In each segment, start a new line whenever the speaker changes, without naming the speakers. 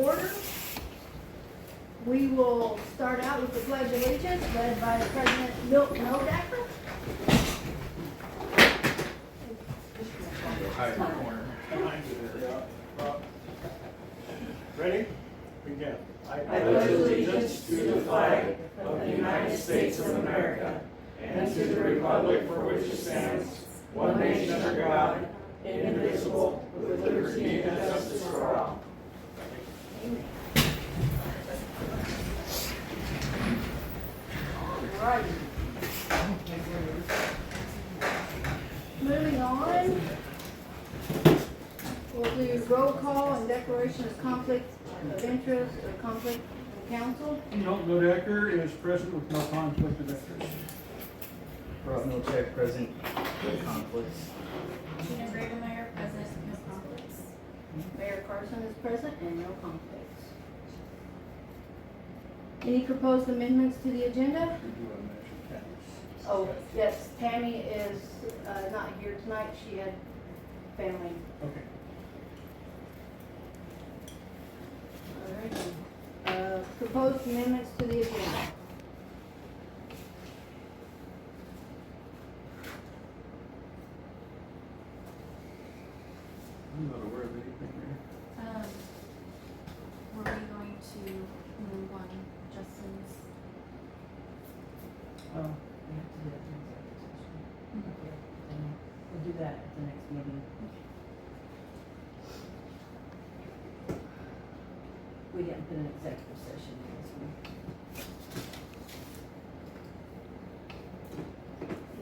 order. We will start out with the Pledge of Allegiance, led by President Milt Nodacker.
Ready? Begin.
I pledge allegiance to the flag of the United States of America and to the republic for which it stands, one nation under God, indivisible, with liberty and justice for all.
Right. Moving on, we'll do roll call and declaration of conflict of interest or conflict of council.
Milt Nodacker is present with no conflict of interest.
Rob Milchek, present, no conflicts.
Tina Gravemeyer, present, no conflicts.
Mayor Carson is present and no conflicts. Any proposed amendments to the agenda?
We do want to mention Candace.
Oh, yes, Tammy is not here tonight. She had family.
Okay.
Alrighty. Proposed amendments to the agenda.
I'm not aware of anything here.
Were we going to move on Justin's?
Oh, we have to do that in executive session. Okay, then we'll do that at the next meeting. We didn't put an executive session in this one.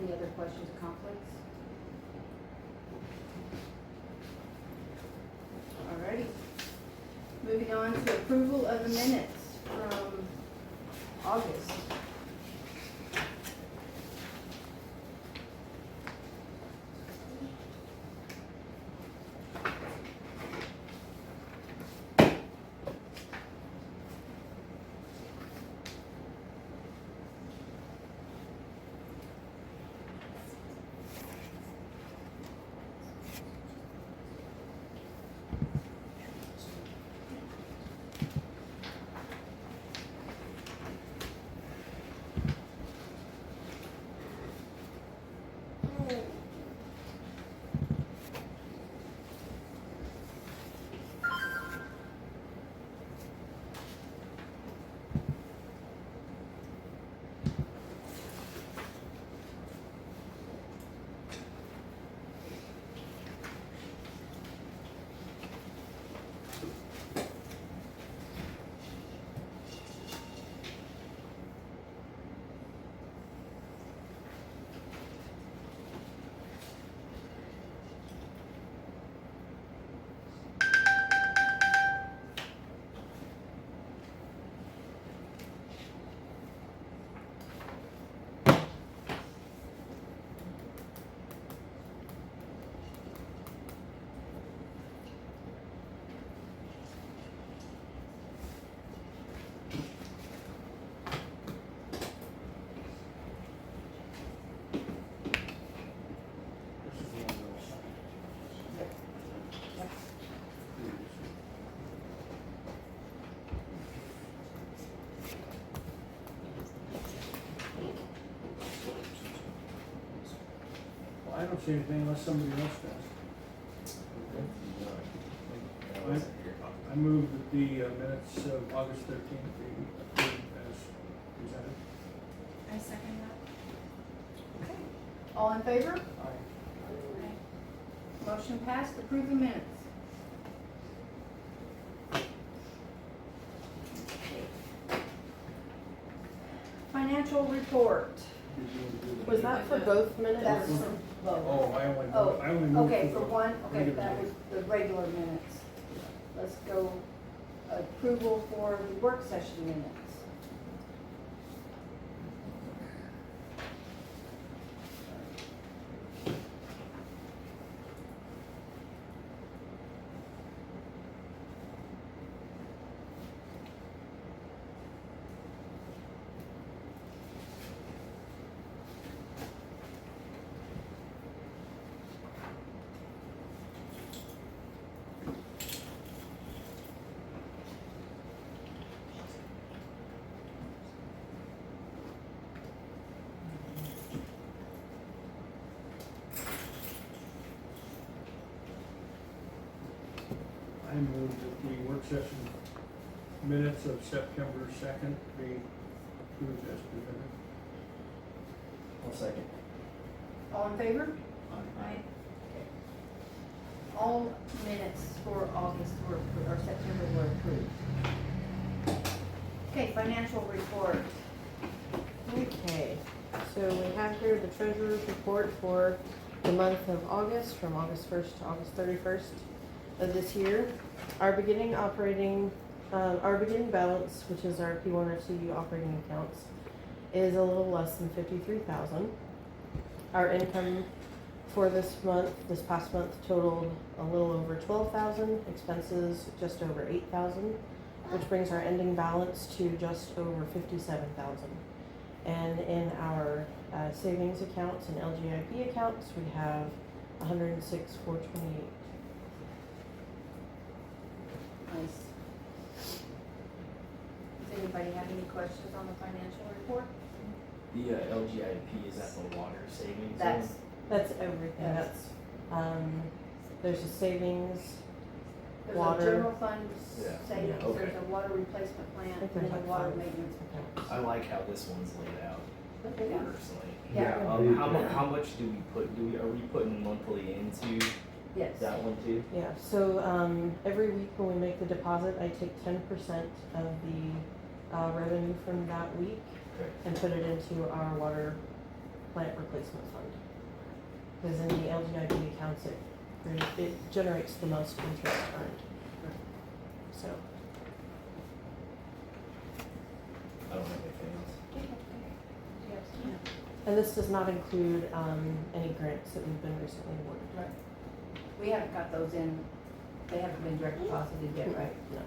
Any other questions or conflicts? Alrighty. Moving on to approval of the minutes from August.
This is the one that was signed. Well, I don't see anything unless somebody else does. I move that the minutes of August 13th be approved as presented.
I second that.
Okay. All in favor?
Aye.
Motion passed. Approve the minutes. Financial report.
Was that for both minutes?
That's for both.
Oh, I
Oh,
only moved.
okay,
to
for
the
one, okay,
regular
that was
meeting.
the regular minutes. Let's go approval for the work session minutes.
I move that the work session minutes of September 2nd be approved as presented.
I'll second.
All in favor?
Aye.
All minutes for August were, or September were approved. Okay, financial report.
Okay, so we have here the treasurer's report for the month of August, from August 1st to August 31st of this year. Our beginning balance, which is our P1 or 2 operating accounts, is a little less than $53,000. Our income for this past month totaled a little over $12,000, expenses just over $8,000, which brings our ending balance to just over $57,000. And in our savings accounts and LGIP accounts, we have $106,428.
Nice. Does anybody have any questions on the financial report?
The LGIP, is that the water savings?
That's
everything.
That's-
There's a savings,
There's
Water.
a general fund
Yeah.
savings,
Okay.
there's a water replacement plan,
I think
and
there's
then a
like
water
5
maintenance.
I like how this one's laid out
Yeah.
personally.
Yeah.
How much do we put, are we putting monthly into
Yes.
that one too?
yeah, so, every week when we make the deposit, I take 10% of the, revenue from that week
Okay.
and put it into our water plant replacement fund. Because in the LGIP accounts, it generates the most interest earned. So,
I don't have anything else.
Yes.
and this does not include, any grants that we've been recently awarded.
Right. We haven't got those in, they haven't been direct deposited yet, right?
No.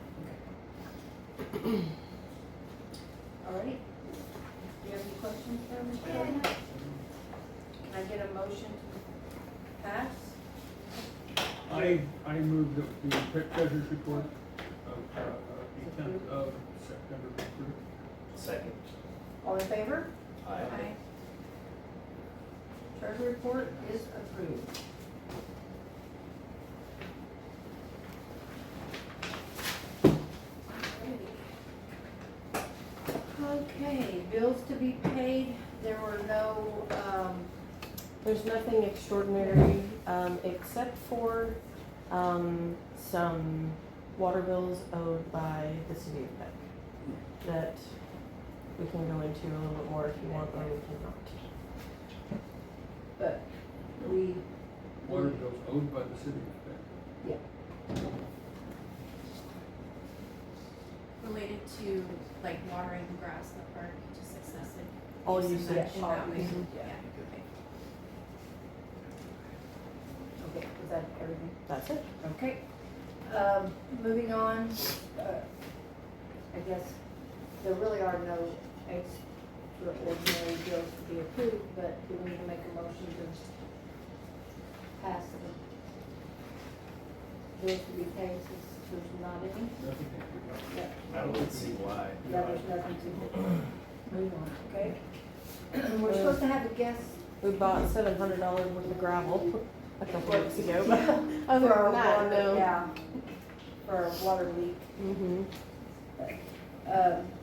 Alrighty. Do you have any questions for Mr. Gardner? Can I get a motion to pass?
I move that the treasurer's report of the 10th of September be approved.
Second.
All in favor?
Aye.
Treasury report is approved. Okay, bills to be paid, there were no,
There's nothing extraordinary, except for, some water bills owed by the city of Peck that we can go into a little bit more if you want, or we cannot.
but we,
Water bills owed by the city of Peck.
Related to like watering the grass in the park, just excessive.
All
use in
usage.
that- in
All
that way.
usage,
Yeah,
yeah.
okay.
okay, was that everything?
That's it.
Okay, moving on, I guess there really are no extraordinary bills to be approved, but do we need to make a motion to pass the bills to be paid since there's not any?
Nothing to do about it.
Yeah,
I don't see why.
yeah, there's nothing to move on, okay? We're supposed to have a guest
We bought $700 worth of gravel a couple weeks ago, but other
for our
than that,
water,
no.
yeah, for our water leak.
Mm-hmm.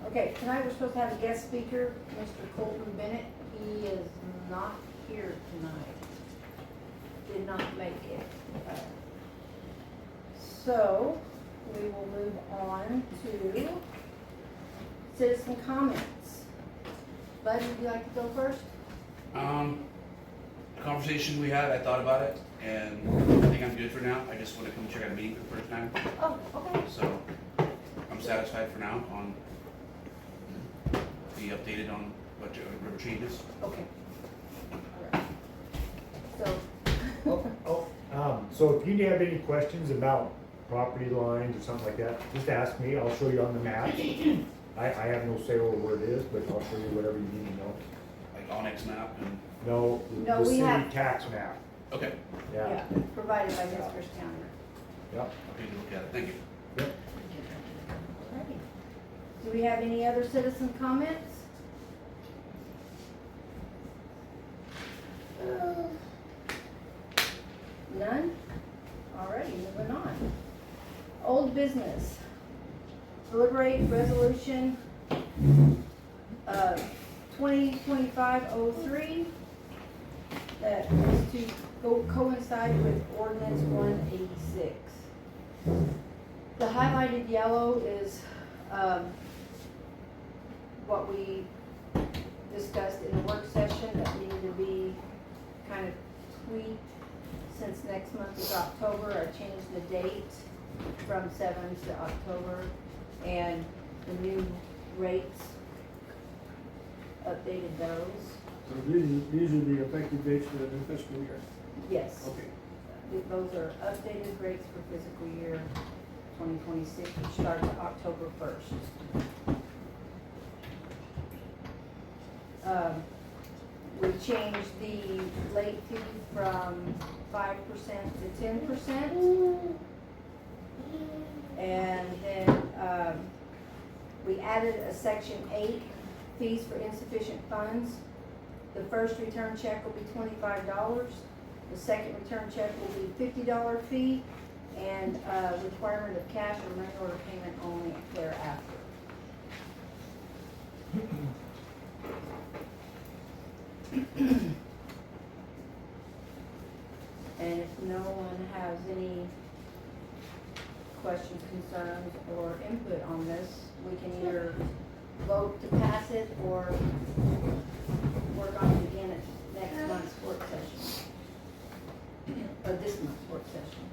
Okay, tonight we're supposed to have a guest speaker, Mr. Colton Bennett. He is not here tonight. Did not make it. So, we will move on to citizen comments. Bud, would you like to go first?
Conversation we had, I thought about it, and I think I'm good for now. I just want to come check out a meeting for the first time,
Oh, okay.
so I'm satisfied for now on be updated on what whatever changes.
Okay. Alright. So,
So if you have any questions about property lines or something like that, just ask me, I'll show you on the map. I have no say over where it is, but I'll show you whatever you need to know.
Like Onyx map and,
No,
No,
the
we
city
have-
tax map,
okay,
yeah,
yeah, provided by Mistress County.
yep.
I'll take a look at it, thank you.
Alrighty. Do we have any other citizen comments? None? Alrighty, moving on. old business. Deliberate resolution, 2025-03, that is to go coincide with ordinance 186. The highlighted yellow is, what we discussed in the work session that needed to be kind of tweaked. Since next month is October, I changed the date from 7th to October, and the new rates, updated those.
So these are the effective dates for the new fiscal year?
Yes,
Okay.
those are updated rates for fiscal year 2026, which starts October 1st. We changed the late fee from 5% to 10%. And then, we added a section 8, fees for insufficient funds. The first return check will be $25. The second return check will be $50 fee, and, requirement of cash or money order payment only thereafter. And if no one has any questions, concerns, or input on this, we can either vote to pass it or work on it again at next month's work session. Or this month's work session.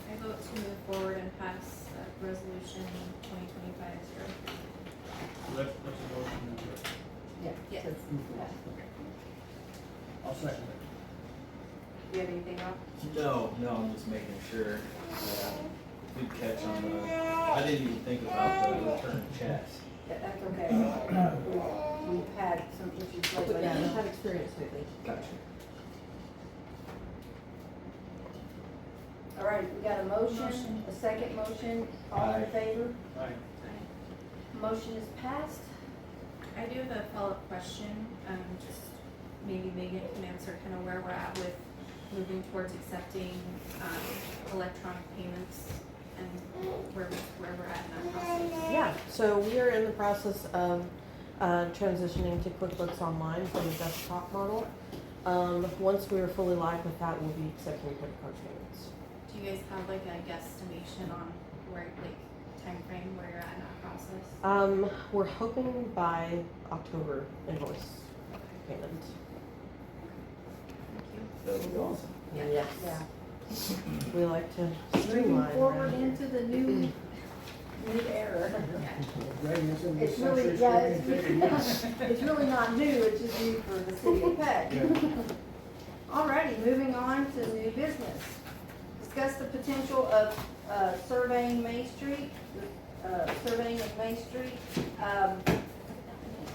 I vote to move forward and pass resolution 2025-0.
So that's a motion.
Yeah.
Yes.
to pass.
I'll second it.
Do you have anything else?
No, I'm just making sure. Good catch on the, I didn't even think about the return checks.
That's okay. We've had some issues lately.
Yeah, I've had experience lately.
Gotcha.
All right, we got a motion,
Motion.
a second motion, all in
Aye.
favor?
Aye.
Motion is passed.
I do have a follow-up question, just maybe Megan can answer kind of where we're at with moving towards accepting, electronic payments and where we're at in that process.
Yeah, so we are in the process of transitioning to QuickBooks Online from the desktop model. Once we are fully live with that, we'll be accepting credit card payments.
Do you guys have like a guesstimation on where, like, timeframe where you're at in that process?
We're hoping by October invoice payment.
Thank you.
That would be awesome.
Yes.
Yeah.
We like to
Moving
streamline.
forward
around here.
into the new era.
Dragging us into
It's
the
really,
century
yeah,
screen
it's really not new, it's just new for the city of Peck. Alrighty, moving on to new business. Discuss the potential of, surveying Main Street, surveying of Main Street.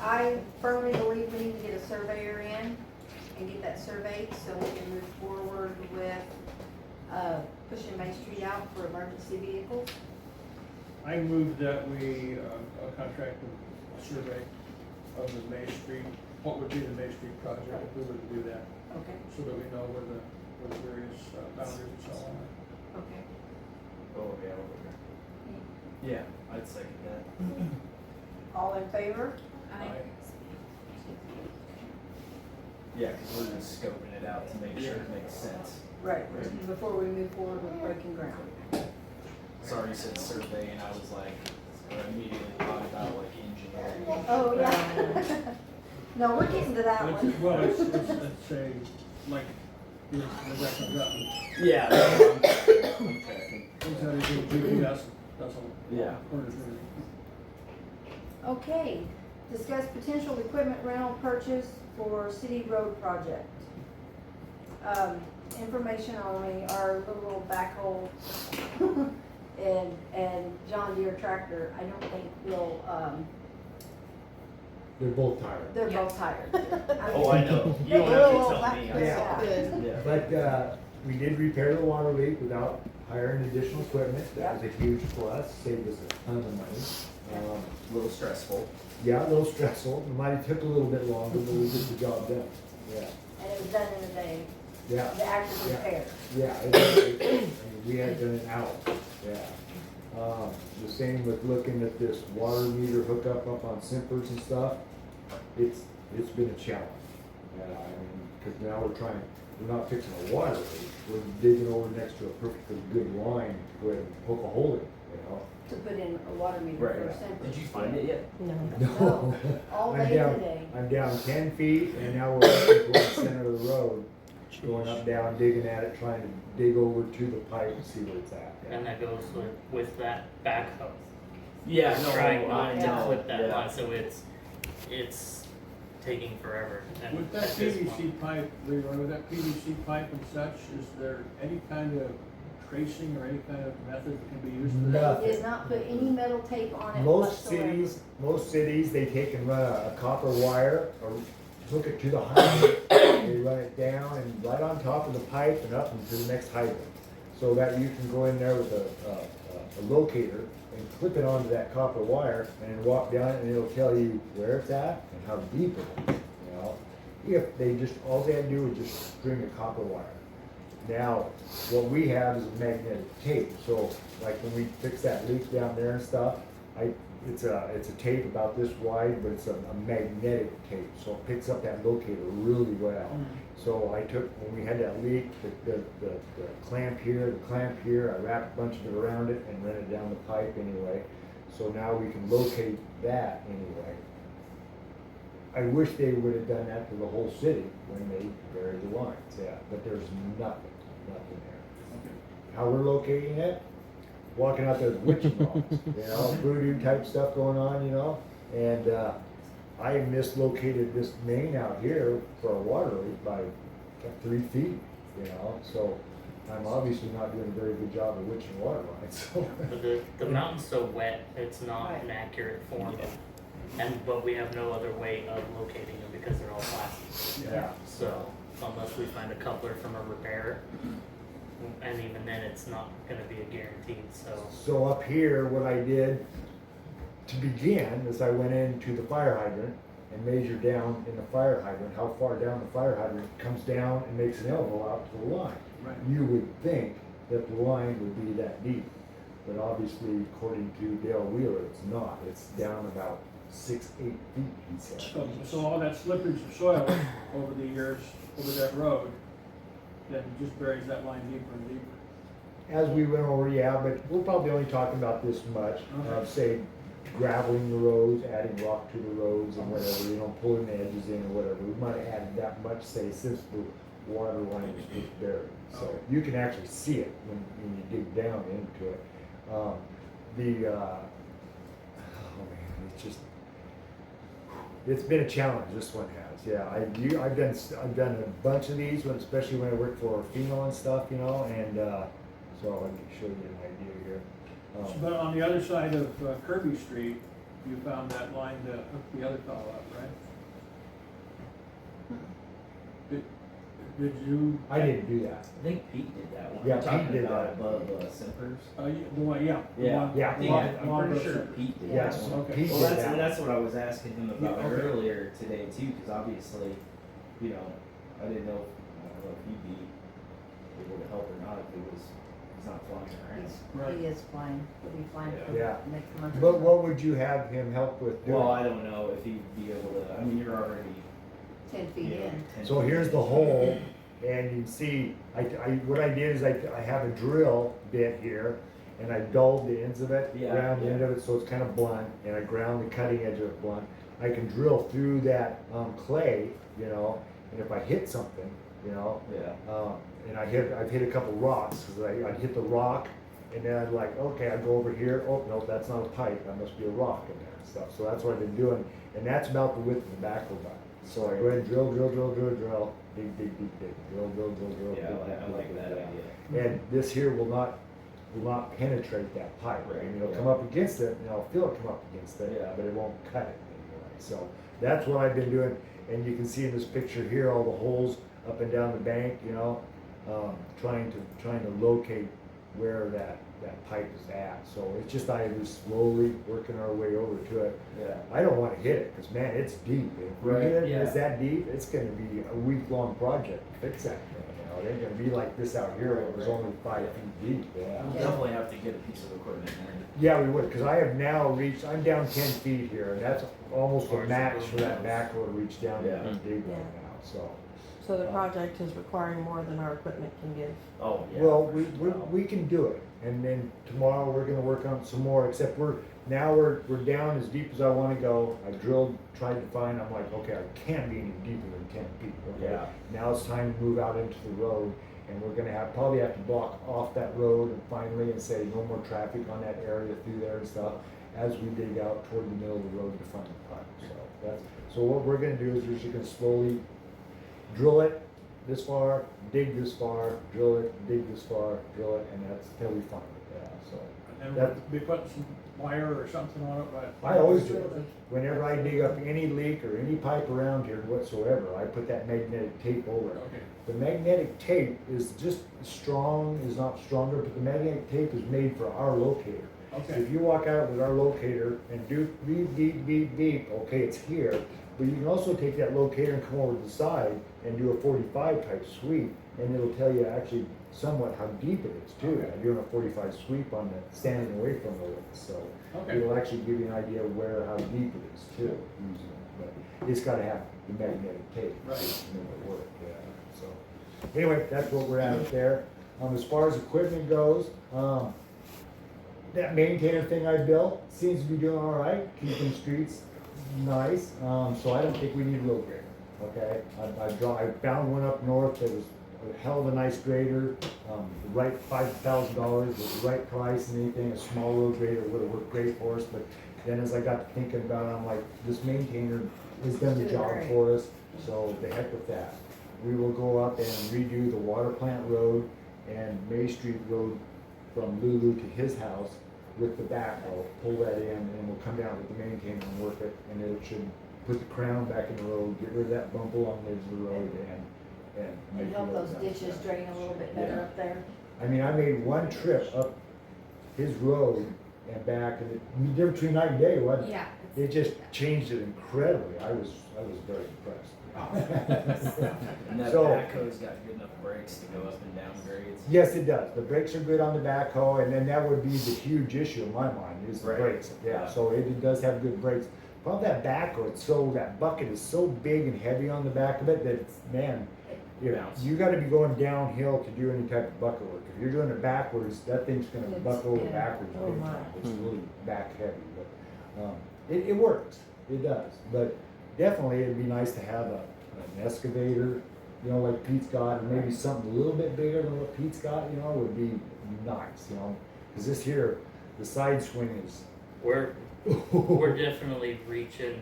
I firmly believe we need to get a surveyor in and get that surveyed so we can move forward with, pushing Main Street out for emergency vehicles.
I move that we, contract a survey of the May Street, what would be the May Street project if we were to do that,
Okay.
so that we know where the various boundaries and so on are.
Okay.
Oh, yeah, over there. Yeah, I'd second that.
All in favor?
Aye.
Yeah, because we're just scoping it out to make sure it makes sense.
Right, before we move forward with breaking ground.
Sorry, you said survey, and I was like, I immediately thought about like engineering.
Oh, yeah. No, we're getting to that
Let's,
one.
well, let's say, like, the rest of that,
Yeah. I'm tracking.
sometimes you do GPS, that's all.
Yeah.
Okay, discuss potential equipment rental purchase for city road project. Information only, our little backhoe and John Deere tractor, I don't think will,
They're both tired.
they're
Yeah.
both tired.
Oh, I know. You don't have to tell me.
Yeah.
Yeah.
But, we did repair the water leak without hiring additional equipment. That was a huge plus, saved us a ton of money.
A little stressful.
Yeah, a little stressful. It might have took a little bit longer, but we did the job done. Yeah.
And it was done in a day.
Yeah.
the actual
Yeah.
repair.
Yeah, I mean, we had done it out, yeah. The same with looking at this water meter hookup up on Simpers and stuff. It's been a challenge. Yeah, I mean, cause now we're not fixing a water leak, we're digging over next to a perfectly good line to go ahead and poke a hole in, you know?
To put in a water meter for a center.
Did you find it yet?
No.
No, all
I'm
day
down-
today.
I'm down 10 feet and now we're up towards the center of the road, going up, down, digging at it, trying to dig over to the pipe and see where it's at. Yeah.
And that goes with that backhoe.
Yeah, no,
Trying
I
not to
know,
clip that
yeah.
line, so it's taking forever. And
With that
at this
PVC
point-
pipe, Leroy, with that PVC pipe and such, is there any kind of tracing or any kind of method that can be used for that?
They did not put any metal tape on it
Most
whatsoever.
cities, they take and run a copper wire or hook it to the hydrant. They run it down and right on top of the pipe and up into the next hydrant. So that you can go in there with a locator and clip it onto that copper wire and then walk down it and it'll tell you where it's at and how deep it is, you know? If they just, all they had to do was just string a copper wire. Now, what we have is a magnetic tape, so like when we fix that leak down there and stuff, it's a tape about this wide, but it's a magnetic tape, so it picks up that locator really well. So I took, when we had that leak, the clamp here, I wrapped a bunch of it around it and ran it down the pipe anyway. So now we can locate that anyway. I wish they would have done that to the whole city when they buried the lines, yeah, but there's nothing there. How we're locating it? Walking out there with witching rods, you know, voodoo type stuff going on, you know? And, I mislocated this main out here for a water leak by 3 feet, you know? So I'm obviously not doing a very good job of witching water lines, so.
But the mountain's so wet, it's not
Right.
an accurate form of, but we have no other way of locating them because they're all plastic.
Yeah.
So unless we find a coupler from a repairer, and even then it's not gonna be a guaranteed, so.
So up here, what I did to begin is I went into the fire hydrant and measured down in the fire hydrant, how far down the fire hydrant comes down and makes an elbow out to the line.
Right.
You would think that the line would be that deep, but obviously according to Dale Wheeler, it's not. It's down about 6, 8 feet, he said.
So all that slippage of soil over the years, over that road, then just buries that line deeper and deeper.
As we went over, yeah, but we're probably only talking about this much,
Okay.
say graveling the roads, adding rock to the roads and whatever, you know, pulling the edges in or whatever. We might have added that much, say, since the water line was buried. So
Okay.
you can actually see it when you dig down into it. Oh man, it's been a challenge, this one has, yeah. I've done a bunch of these, especially when I worked for Fino and stuff, you know, and, so I can show you an idea here.
But on the other side of Kirby Street, you found that line to hook the other fellow up, right? Did you?
I didn't do that.
I think Pete did that one.
Yeah,
You're talking
Pete did
about
that.
above Simpers.
The one, yeah. the
Yeah,
one-
Yeah.
I think
one-
I'm
one
pretty
of
sure
those-
Pete did
Yes,
that one.
okay.
Pete
Well,
did
that's
that.
that's what I was asking him about
Yeah, okay.
earlier today too, because obviously, you know, I don't know if he'd be able to help or not if he's not flying around.
Right.
He is flying, he'll be flying for
Yeah.
next month.
But what would you have him help with doing?
Well, I don't know if he'd be able to. I mean, you're already
10 feet
you know,
in.
10
So
feet
here's
in.
the hole, and you can see, what I did is I have a drill bit here, and I dulled the ends of it,
Yeah,
ground the
yeah.
end of it so it's kind of blunt, and I ground the cutting edge of it blunt. I can drill through that clay, you know, and if I hit something, you know,
Yeah.
and I've hit a couple rocks, because I'd hit the rock, and then I'd like, okay, I go over here, oh, no, that's not a pipe, that must be a rock in there and stuff. So that's what I've been doing, and that's about the width of the backhoe butt. So I go ahead and drill, dig, drill,
Yeah, I like that idea.
and this here will not penetrate that pipe. I mean, it'll
Right,
come
yeah.
up against it, and I'll feel it come up against it,
Yeah.
but it won't cut it anyway. So that's what I've been doing, and you can see in this picture here, all the holes up and down the bank, you know, trying to locate where that pipe is at. So it's just either slowly working our way over to it.
Yeah.
I don't wanna hit it, cause man, it's deep. If we
Right,
hit it,
yeah.
it's that deep, it's gonna be a week-long project to fix that thing, you know? It ain't gonna be like this out here where it was only 5 feet deep. Yeah.
We'll definitely have to get a piece of equipment there.
Yeah, we would, cause I have now reached, I'm down 10 feet here, and that's almost the max for that backhoe to reach down
Yeah.
and dig
Yeah.
right now, so.
So the project is requiring more than our equipment can give.
Oh, yeah.
Well,
for sure.
we can do it, and then tomorrow we're gonna work on some more, except we're down as deep as I wanna go. I drilled, tried to find, I'm like, okay, I can't be any deeper than 10 feet, okay?
Yeah.
Now it's time to move out into the road, and we're gonna probably have to block off that road and finally and say no more traffic on that area through there and stuff, as we dig out toward the middle of the road to find the pipe, so what we're gonna do is we're just gonna slowly drill it this far, dig this far, drill it, dig this far, drill it, and that's till we find it, yeah, so.
And
That-
we put some wire or something on it, but.
I always do. Whenever I dig up any leak or any pipe around here whatsoever, I put that magnetic tape over it.
Okay.
The magnetic tape is just strong, is not stronger, but the magnetic tape is made for our locator. So
Okay.
if you walk out with our locator and do beep, beep, beep, beep, okay, it's here. But you can also take that locator and come over to the side and do a 45 type sweep, and it'll tell you actually somewhat how deep it is too.
Okay.
Doing a 45 sweep on the standing away from the lake, so
Okay.
it'll actually give you an idea of how deep it is too. Using it. But it's got to have the magnetic tape
Right.
to make it work. Yeah. So anyway, that's what we're at up there. As far as equipment goes, that maintainer thing I built seems to be doing all right, keeping streets nice. So I don't think we need a little grader. Okay, I found one up north that was a hell of a nice grader, the right $5,000 was the right price and anything. A small road grader would have worked great for us, but then as I got to thinking about it, I'm like, this maintainer has done the
Doing
job
great.
for us, so the heck with that. We will go up and redo the water plant road and May Street Road from Lulu to his house with the backhoe, pull that in, and we'll come down with the maintainer and work it, and it should put the crown back in the road, get rid of that bump along the edge of the road, and make
And
the
help
road
those
nice.
ditches drain a little bit better
Yeah.
up there.
I mean, I made one trip up his road and back, and the difference between night and day, wasn't it?
Yeah.
It just changed it incredibly. I was very impressed.
And that
So-
backhoe's got good enough brakes to go up and down grades.
Yes, it does. The brakes are good on the backhoe, and then that would be the huge issue in my mind, is the
Right.
brakes. Yeah,
Yeah.
so it does have good brakes. Problem with that backhoe, that bucket is so big and heavy on the back of it that, man,
Bounce.
you gotta be going downhill to do any type of bucket work. If you're doing it backwards, that thing's gonna
It's-
buckle over
yeah.
backwards.
Oh,
big
my.
time. It's really back heavy, but, it works. It does. But definitely it'd be nice to have an excavator, you know, like Pete's got, or maybe something a little bit bigger than what Pete's got, you know, would be nice, you know? Cause this here, the side swing is.
We're definitely reaching,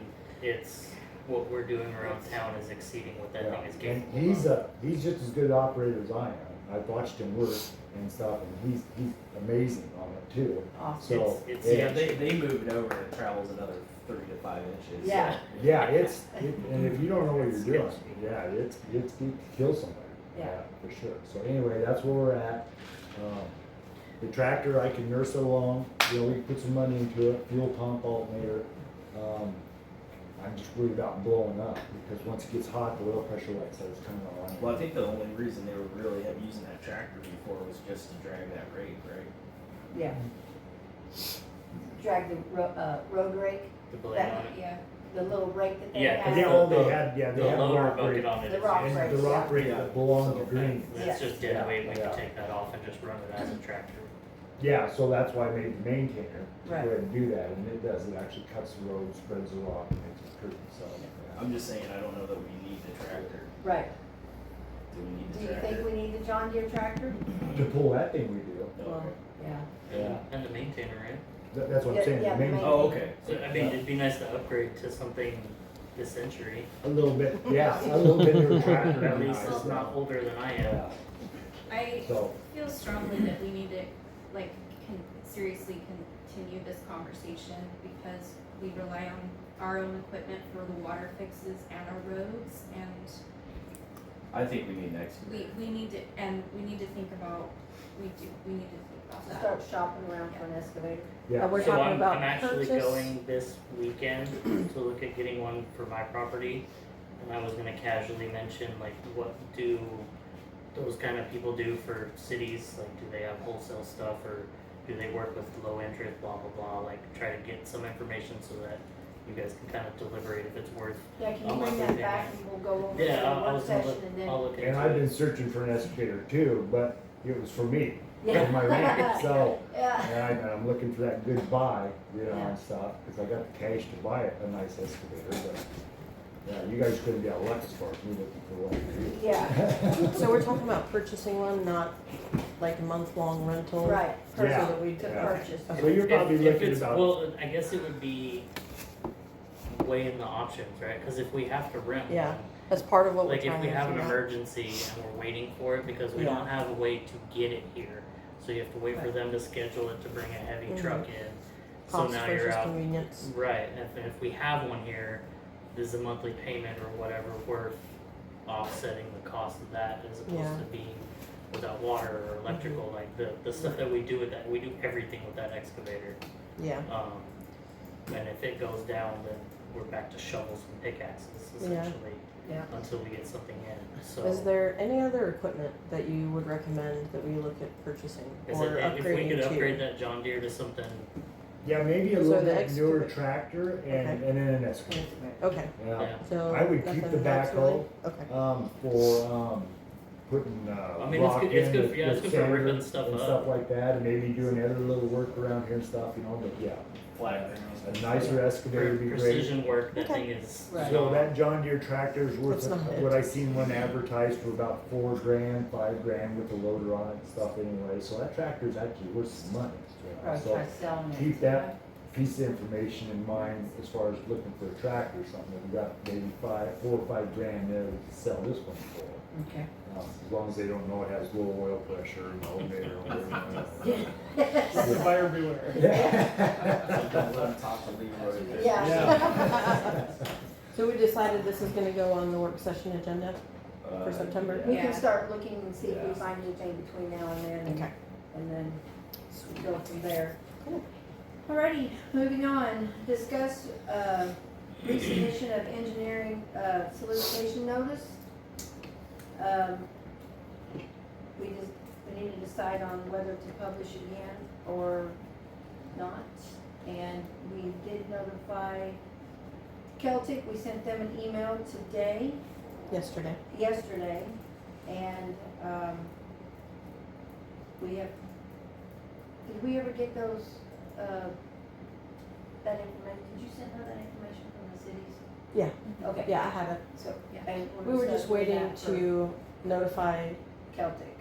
what we're doing around town is exceeding what that
Yeah,
thing is
and
capable of.
he's just as good an operator as I am. I've watched him work and stuff, and he's amazing on it too.
Awesome.
So,
It's-
Yeah, they move it over and it travels another 3 to 5 inches.
Yeah.
yeah, and if you don't know what you're doing, yeah, it can kill somebody.
Yeah.
For sure. So anyway, that's where we're at. The tractor, I can nurse it along, you know, we can put some money into it, fuel pump, alternator. I'm just worried about blowing up, because once it gets hot, the oil pressure, like I said, is coming on.
Well, I think the only reason they were really using that tractor before was just to drag that rake, right?
Yeah. Drag the road rake,
The blade on it.
Yeah.
the little rake that they
Yeah,
have.
Yeah, all they had,
The
they had a
lower
rock
bucket
rake,
on it
The
is
rock
just-
rake.
and the rock
yeah.
rake
Yeah.
that belonged to
So,
Green.
That's just dead
Yeah,
weight, we
yeah.
can take that off and just run it as a tractor.
Yeah, so that's why I made the maintainer, to go
Right.
ahead and do that, and it does, it actually cuts the road, spreads the rock, and makes it pretty, so. yeah.
I'm just saying, I don't know that we need the tractor.
Right.
Do we need
Do
the
you
tractor?
think we need the John Deere tractor?
To pull that thing, we do.
Well,
Okay.
yeah.
Yeah.
And the maintainer, right?
That's what I'm
Yeah,
saying,
yeah,
the main,
the
Oh, okay.
So, I mean, it'd be nice to upgrade to something this century.
a little bit, yeah, a little bit newer tractor.
At
would be
least
nice,
it's not older than I am.
Yeah,
I
so,
feel strongly that we need to, like, seriously continue this conversation because we rely on our own equipment for the water fixes and our roads, and
I think we need an excavator.
We need to, and we need to think about, we need to think about that.
Start shopping around for an excavator.
Yeah,
We're
So
talking about
I'm actually
purchase.
going this weekend to look at getting one for my property. And I was gonna casually mention, like, what do those kind of people do for cities? Like, do they have wholesale stuff, or do they work with low interest, blah, blah, blah? Like, try to get some information so that you guys can kind of deliberate if it's worth.
Yeah, can you
I'll
bring
look
that
at
back
it.
and we'll go over it
Yeah,
in
I
a
was
work
gonna
session
look,
and then.
I'll look into it.
and I've been searching for an excavator too, but it was for me, for
Yeah.
my rent, so.
Yeah.
And I'm looking for that good buy, you know,
Yeah.
and stuff, cause I got the cash to buy a nice excavator, but, yeah, you guys couldn't be out of luck as far as me looking for one for you.
Yeah,
So we're talking about purchasing one, not like a month-long rental?
right,
So
Yeah.
that we
to
Yeah.
purchase.
So you're probably
If
looking
it's,
about,
well, I guess it would be weighing the options, right? Cause if we have to rent
Yeah.
one,
That's part of what we're
like if
trying
we
to
have an
figure out.
emergency and we're waiting for it because we
Yeah.
don't have a way to get it here. So you have to wait for them to schedule it to bring a heavy
Mhm.
truck in. So
Cost
now you're
versus
out.
convenience.
Right, if we have one here, is the monthly payment or whatever worth offsetting the cost of that as opposed
Yeah.
to being without water or electrical, like the stuff that we do with that, we do everything with that excavator.
Yeah,
And if it goes down, then we're back to shovels and pickaxes essentially,
Yeah.
until we get something in, so.
is there any other equipment that you would recommend that we look at purchasing
Is
or
it, if we
upgrading
could
to?
upgrade that John Deere to something,
yeah, maybe a
So
little
the
bit newer
excavator-
tractor and,
Okay.
and then an excavator.
Okay,
Yeah.
yeah.
so.
I would keep
nothing
the
else really?
backhoe.
Okay,
For, putting,
I mean, it's
rock
good-
in
it's good
with-
for- yeah, it's
with
good for
sander
ripping stuff
and
up.
stuff like that, and maybe doing other little work around here and stuff, you know, but yeah. A nicer excavator would be great.
precision work, that
Okay.
thing is.
Right.
So that John Deere tractor is worth,
It's not it.
what I seen one advertised for about $4,000, $5,000 with the loader on it and stuff anyway, so that tractor's actually worth some money. you know,
Probably
So
try selling it.
keep that piece of information in mind as far as looking for a tractor or something, we got maybe $4 or $5,000 there to sell this one for.
Okay.
As long as they don't know it has low oil pressure, no, they don't.
the buyer beware.
Yeah.
Don't let them talk to Leroy.
Yeah.
so we decided this is gonna go on the work session agenda? For September?
We
Yeah.
can start looking and see if we
Yeah.
find anything between now and then.
Okay.
And then go from there.
Cool.
Alrighty, moving on, discuss, resubmission of engineering, solicitation notice. We need to decide on whether to publish again or not. And we did notify Celtic, we sent them an email
Yesterday.
yesterday, and, we have, did we ever get those, that information, did you send her that information from the cities?
Yeah,
Okay.
yeah, I have it.
So,
Yeah.
and
We were just
studying
waiting
that for
to notify
Celtic,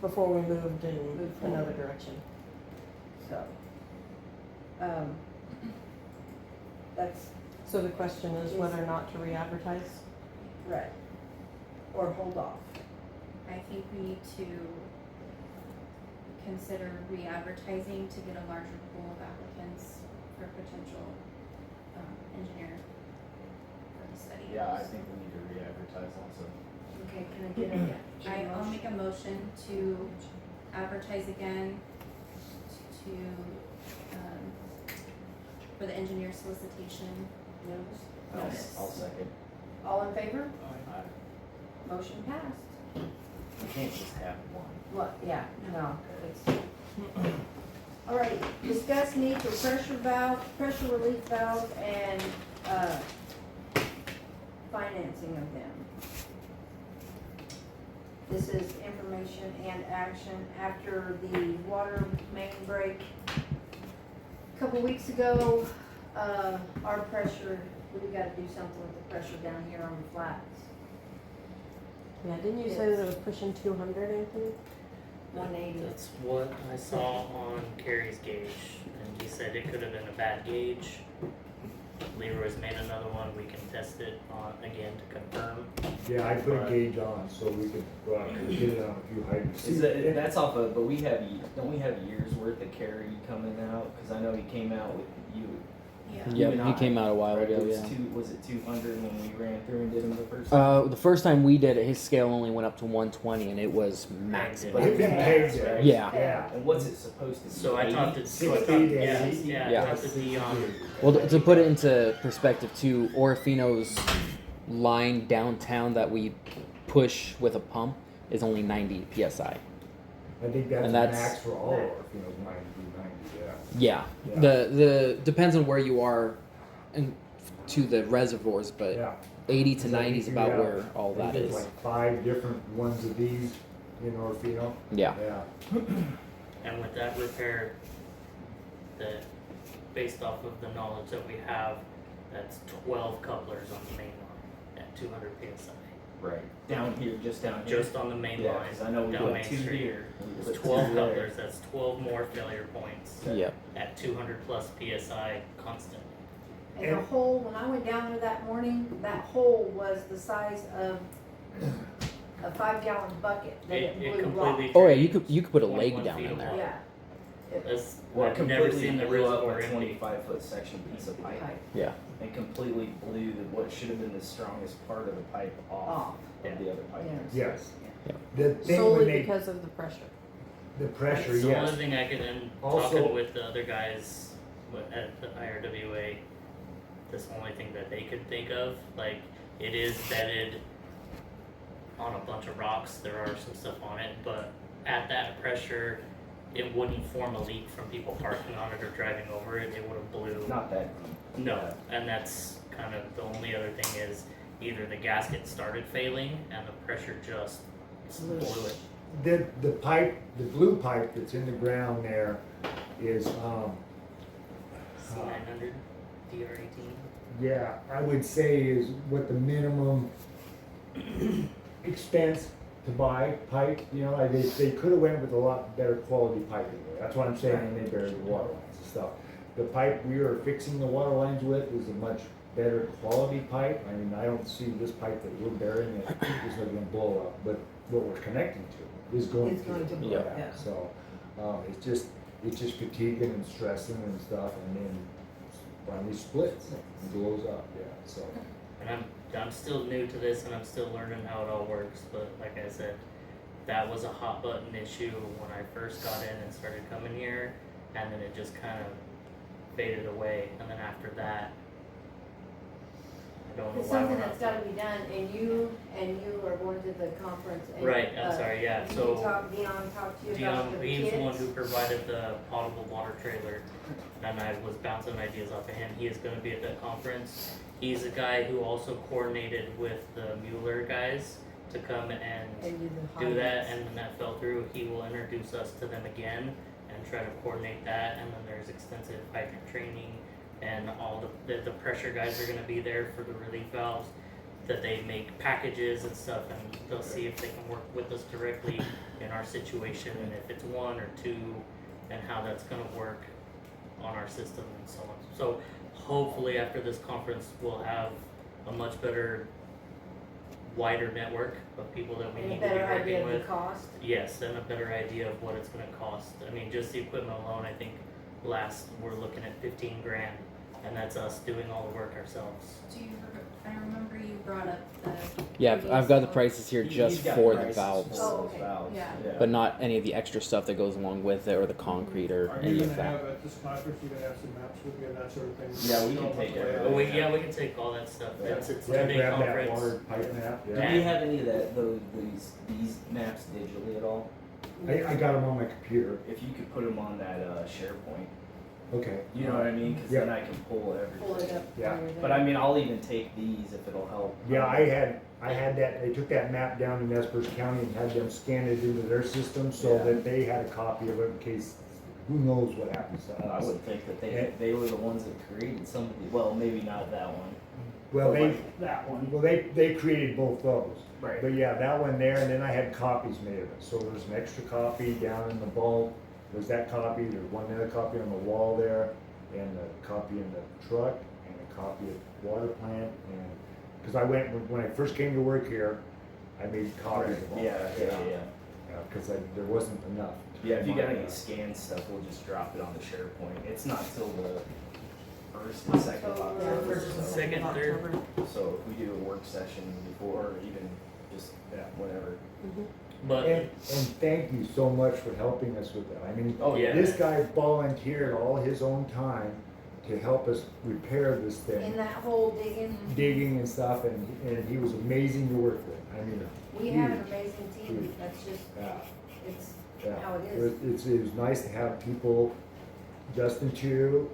before we moved in
Move forward.
another direction.
so, that's
So the question is whether or not to re-advertise?
right, or hold off.
I think we need to consider re-advertising to get a larger pool of applicants for potential, engineer for the study.
Yeah, I think we need to re-advertise also.
Okay, can I get a?
I'll make a motion to advertise again to, for the engineer solicitation
Notice?
I'll second.
All in favor?
I,
Motion passed.
we can't just have one.
What, yeah, no, it's. Alright, discuss need for pressure relief valve and, financing of them. This is information and action after the water main break a couple weeks ago. Our pressure, we gotta do something with the pressure down here on the flats.
Yeah, didn't you say that it was pushing 200, Anthony?
180.
that's what I saw on Carrie's gauge, and he said it could have been a bad gauge. Leroy's made another one, we can test it on, again to confirm.
Yeah, I put a gauge on so we could go out and get it on a few hydrants.
Is that, that's off of, but we have, don't we have years worth of carry coming out? Cause I know he came out with you,
Yeah.
Even
he came
I,
out a while
right,
ago,
it was
yeah.
was it 200 when we ran through and did them the first time?
The first time we did it, his scale only went up to 120, and it was max.
But
It's been pegged,
right?
Yeah.
Yeah.
And what's it supposed to be?
So I talked to,
80?
so I talked,
60 to
yeah,
80.
yeah,
Yeah.
I talked to Dion.
Well, to put it into perspective, too, Orofino's line downtown that we push with a pump is only 90 psi.
I think that's
And that's-
max for all, or, you know, 90,
Yeah.
Yeah.
The depends on where you are, and to the reservoirs, but
yeah.
80 to
So
90 is
you
about
have-
where all
I think
that
there's
is.
like 5 different ones of these in Orofino.
Yeah.
Yeah.
And with that repair, based off of the knowledge that we have, that's 12 couplers on the main line at 200 psi.
Right. Down here, just down here.
Just on the main
Yeah,
line,
'cause I know we
down
put
Main
2
Street.
here. and we
It's
put
12
2 there.
couplers, that's 12 more failure points
Yep.
at 200 plus psi constantly.
And the hole, when I went down there that morning, that hole was the size of a 5-gallon bucket that
It
it blew rock.
completely.
Oh yeah, you could put a
21
leg down
feet
in
of
there.
water.
Yeah.
That's,
Well,
I've never
completely
seen the
blew up
reservoir
a
empty.
25-foot section piece of pipe.
Right.
Yeah.
And completely blew what should have been the strongest part of the pipe off
Off.
of the other pipe.
Yes.
Yeah.
The thing
Solely
when they,
because of the pressure.
the pressure,
It's the
yes.
only thing I can, and
Also-
talking with the other guys at the IRWA, this only thing that they could think of, like, it is bedded on a bunch of rocks, there are some stuff on it, but at that pressure, it wouldn't form a leak from people parking on it or driving over it, it would have blew.
Not that deep.
No, and that's kind of the only other thing is either the gasket started failing and the pressure just blew it.
The pipe, the blue pipe that's in the ground there is,
C900, DR18.
yeah, I would say is what the minimum expense to buy pipe, you know, like they could have went with a lot better quality pipe in there. That's what I'm saying when they buried the water lines and stuff. The pipe we were fixing the water lines with is a much better quality pipe. I mean, I don't see this pipe that we're burying it is not gonna blow up, but what we're connecting to is going
It's going to blow
Yeah.
up.
Yeah.
So, it's just fatiguing and stressing and stuff, and then finally splits and blows up, yeah, so.
And I'm still new to this and I'm still learning how it all works, but like I said, that was a hot button issue when I first got in and started coming here, and then it just kind of faded away, and then after that, I don't know
It's
why
something
we're
that's
not.
gotta be done, and you are going to the conference. And,
Right, I'm sorry, yeah, so
Dion talked to you about
Dion,
the
he's the one
kids.
who provided the potable water trailer, and I was bouncing ideas off of him. He is gonna be at that conference. He's the guy who also coordinated with the Mueller guys to come and
And
do that, and then that fell through. He will introduce us to them again and try to coordinate that, and then there's extensive hydrant training, and all the pressure guys are gonna be there for the relief valves, that they make packages and stuff, and they'll see if they can work with us directly in our situation, and if it's 1 or 2, and how that's gonna work on our system and so on. So hopefully after this conference, we'll have a much better, wider network of people that we
And a
need to be
better idea
working
of the
with.
cost.
Yes, and a better idea of what it's gonna cost. I mean, just the equipment alone, I think we're looking at 15 grand, and that's us doing all the work ourselves.
Do you, I remember you brought up the.
Yeah, I've got the
previous-
prices here
He's
just
got
for the
prices
valves,
for
Oh,
those
okay.
valves,
Yeah.
but not any of the extra stuff that goes along with it, or the concrete, or
Are
any
you
of
gonna
that.
have at this conference, you gonna have some maps with you and that sort of thing?
Yeah, we
You
can
know,
take
what
it.
the
But
layout is?
we can take all that stuff.
Yeah.
It's a
Yeah,
big
grab that
conference.
water pipe map,
Do
yeah.
we have any of that, these maps digitally at all?
I got them on my computer,
If you could put them on that SharePoint,
okay.
you know what I mean? Because
Yeah.
then I can pull everything.
Pull it up.
Yeah.
while you're
But
there.
I mean, I'll even take these if it'll help.
Yeah, I had that, they took that map down in Nez Perce County and had them scan it into their system so
Yeah.
that they had a copy of it in case, who knows what happens to
I
us.
would think that
Yeah.
they were the ones that created some of the, well, maybe not that one.
Well,
but
they,
like that one.
well, they created both those.
Right.
But yeah, that one there, and then I had copies made of it, so there's an extra copy down in the vault, there's that copy, there's one other copy on the wall there, and a copy in the truck, and a copy at the water plant, and, cause I went, when I first came to work here, I made copies of all
Yeah,
that.
yeah.
Cause there wasn't enough.
Yeah, if you got
My,
any scanned stuff, we'll just drop it on the SharePoint. It's not till the first and second of
October.
Yeah,
October.
first and
So-
second of
Second, third.
October.
So if we do a work session before, or even just, whatever.
But
And thank you so much for helping us with that. I mean,
Oh,
yeah.
this guy volunteered all his own time to help us repair this
In
thing,
that hole digging,
digging and stuff, and he was amazing to work with. I mean,
we have an amazing team, that's just,
yeah,
it's
yeah.
how it is.
It was nice to have people, Justin too,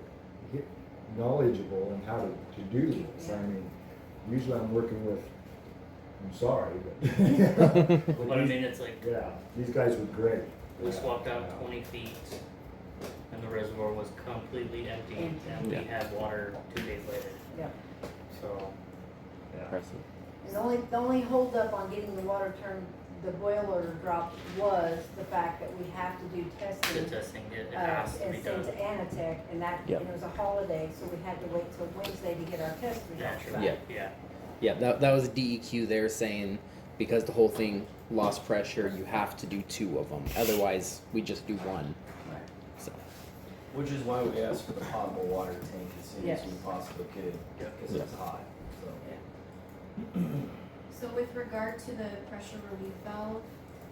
knowledgeable in how to do this. I mean, usually I'm working with, I'm sorry, but.
but I mean, it's like
Yeah, these guys were great.
we swapped out
Yeah.
20 feet, and the reservoir was completely empty,
Empty.
and
Yeah.
we had water 2 days later.
Yeah.
So
Impressive.
And the only holdup on getting the water turned, the boiler dropped was the fact that we have to do
the
testing.
testing it has to be
And send
done.
to Anatech, and that,
Yep.
and it was a holiday, so we had to wait till Wednesday to get our test results
Naturally,
back.
Yeah.
yeah.
Yeah, that was DEQ there saying because the whole thing lost pressure, you have to do 2 of them. Otherwise, we just do 1. So
Which is why we asked for the potable water tank as soon as
Yes.
we possibly could, because it's hot, so.
So with regard to the pressure relief valve,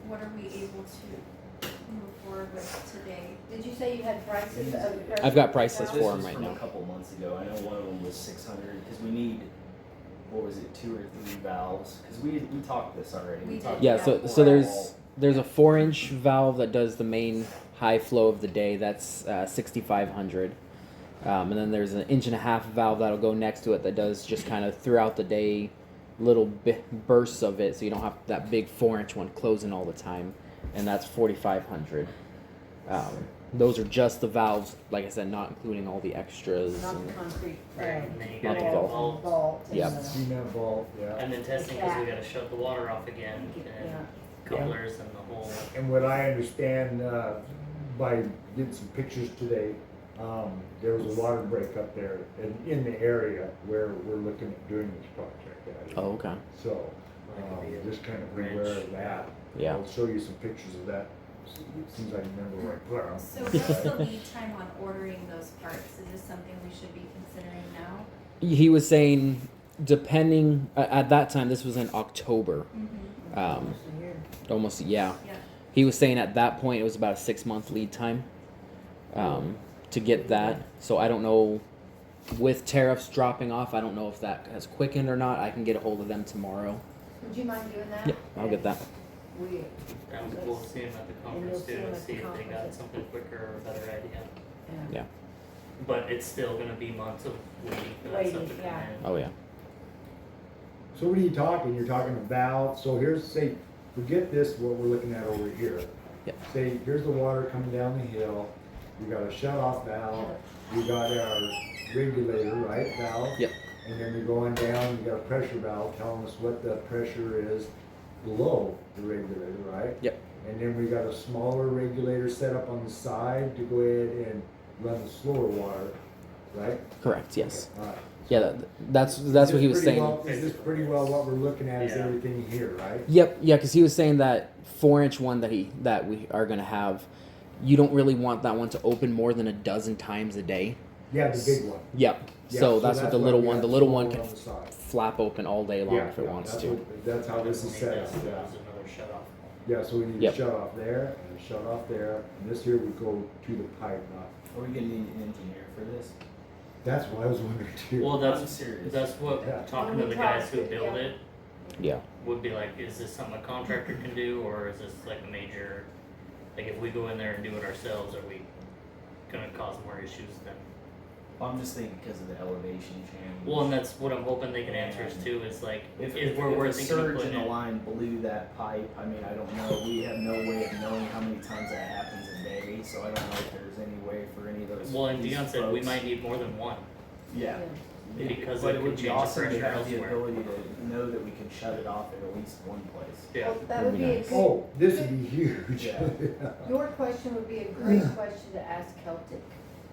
what are we able to move forward with today?
Did you say you had prices of?
I've got prices
This
for 'em
was
right
from
now.
a couple months ago. I know one of them was 600 because we need, what was it, 2 or 3 valves? Because we talked this already.
We did.
talked
yeah,
about
so
before.
there's a 4-inch valve that does the main high flow of the day. That's 6,500. And then there's an 1.5-inch valve that'll go next to it that does just kind of throughout the day little bursts of it, so you don't have that big 4-inch one closing all the time, and that's 4,500. Those are just the valves, like I said, not including all the extras.
Not the
and-
concrete.
And then you
Not
gotta
the
get
vault.
vault,
Vault. and
Yep.
the-
Cement vault, yeah.
and then testing because we gotta shut the water off again,
Yeah.
and couplers and the whole.
And what I understand, by getting some pictures today, there was a water break up there in the area where we're looking at doing this project at.
Oh, okay.
So,
That could be a
just kind of be
wrench.
aware of that.
Yeah.
I'll show you some pictures of that, as soon as I remember where I put them.
So what's the lead time on ordering those parts? Is this something we should be considering now?
He was saying, depending at that time, this was in October.
Mm-hmm.
Um, almost, yeah.
Yeah.
He was saying at that point it was about a 6-month lead time to get that. So I don't know, with tariffs dropping off, I don't know if that has quickened or not. I can get a hold of them tomorrow.
Would you mind doing that?
Yep, I'll get that.
We,
And we'll see them at the conference
you'll see
too,
'em
and
at
see
the
if they got
conference.
something quicker or a better idea.
yeah.
Yeah.
But it's still gonna be months of waiting for that stuff
Waiting,
to come
yeah.
in.
Oh yeah.
So what are you talking? You're talking about, so here's, say, forget this, what we're looking at over here.
Yep.
Say, here's the water coming down the hill, we got a shut-off valve, we got our regulator, right, valve?
Yep.
And then we go on down, we got a pressure valve telling us what the pressure is below the regulator, right?
Yep.
And then we got a smaller regulator set up on the side to go ahead and run the slower water, right?
Correct. Yes.
Alright.
Yeah. That's
Is
what
this
he was
pretty
saying.
well- Is this pretty well what we're looking at, is
Yeah.
everything here, right?
Yep, yeah, because he was saying that 4-inch one that we are gonna have, you don't really want that one to open more than a dozen times a day.
Yeah, the big one.
Yep.
Yeah,
So that's what the little
we
one.
have
The little
smaller
one can
on the side.
flap open all day long
Yeah,
if it
yeah,
wants
that's
to.
what- That's how this is
Need
set
that,
up,
so
yeah.
there's another shut off.
Yeah, so we need
Yep.
a shut off there and a shut off there, and this here would go to the pipe, not,
Are we gonna need an engineer for this?
that's what I was wondering too.
Well,
I'm serious.
that's what,
Yeah.
talking to
When we
the guys
talked,
who build
yeah.
it,
Yeah.
would be like, is this something a contractor can do, or is this like a major, like if we go in there and do it ourselves, are we gonna cause more issues than?
Well, I'm just thinking because of the elevation change.
Well, and that's what I'm hoping they can answer us too, is like,
If
if we're
a
thinking of
surge
putting
in the
in.
line blew that pipe, I mean, I don't know, we have no way of knowing how many times that happens a day, so I don't know if there's any way for any of those.
Well, and
these
Dion said we
folks-
might need more than one.
Yeah.
Because
But
it
it
could
would be
change the
awesome to
pressure
have the
elsewhere.
ability to know that we can shut it off at least one place.
Yeah.
Well, that
Would
would
be
be a
nice.
good,
Oh, this would be huge.
Yeah.
your question would be a great question to ask Celtic,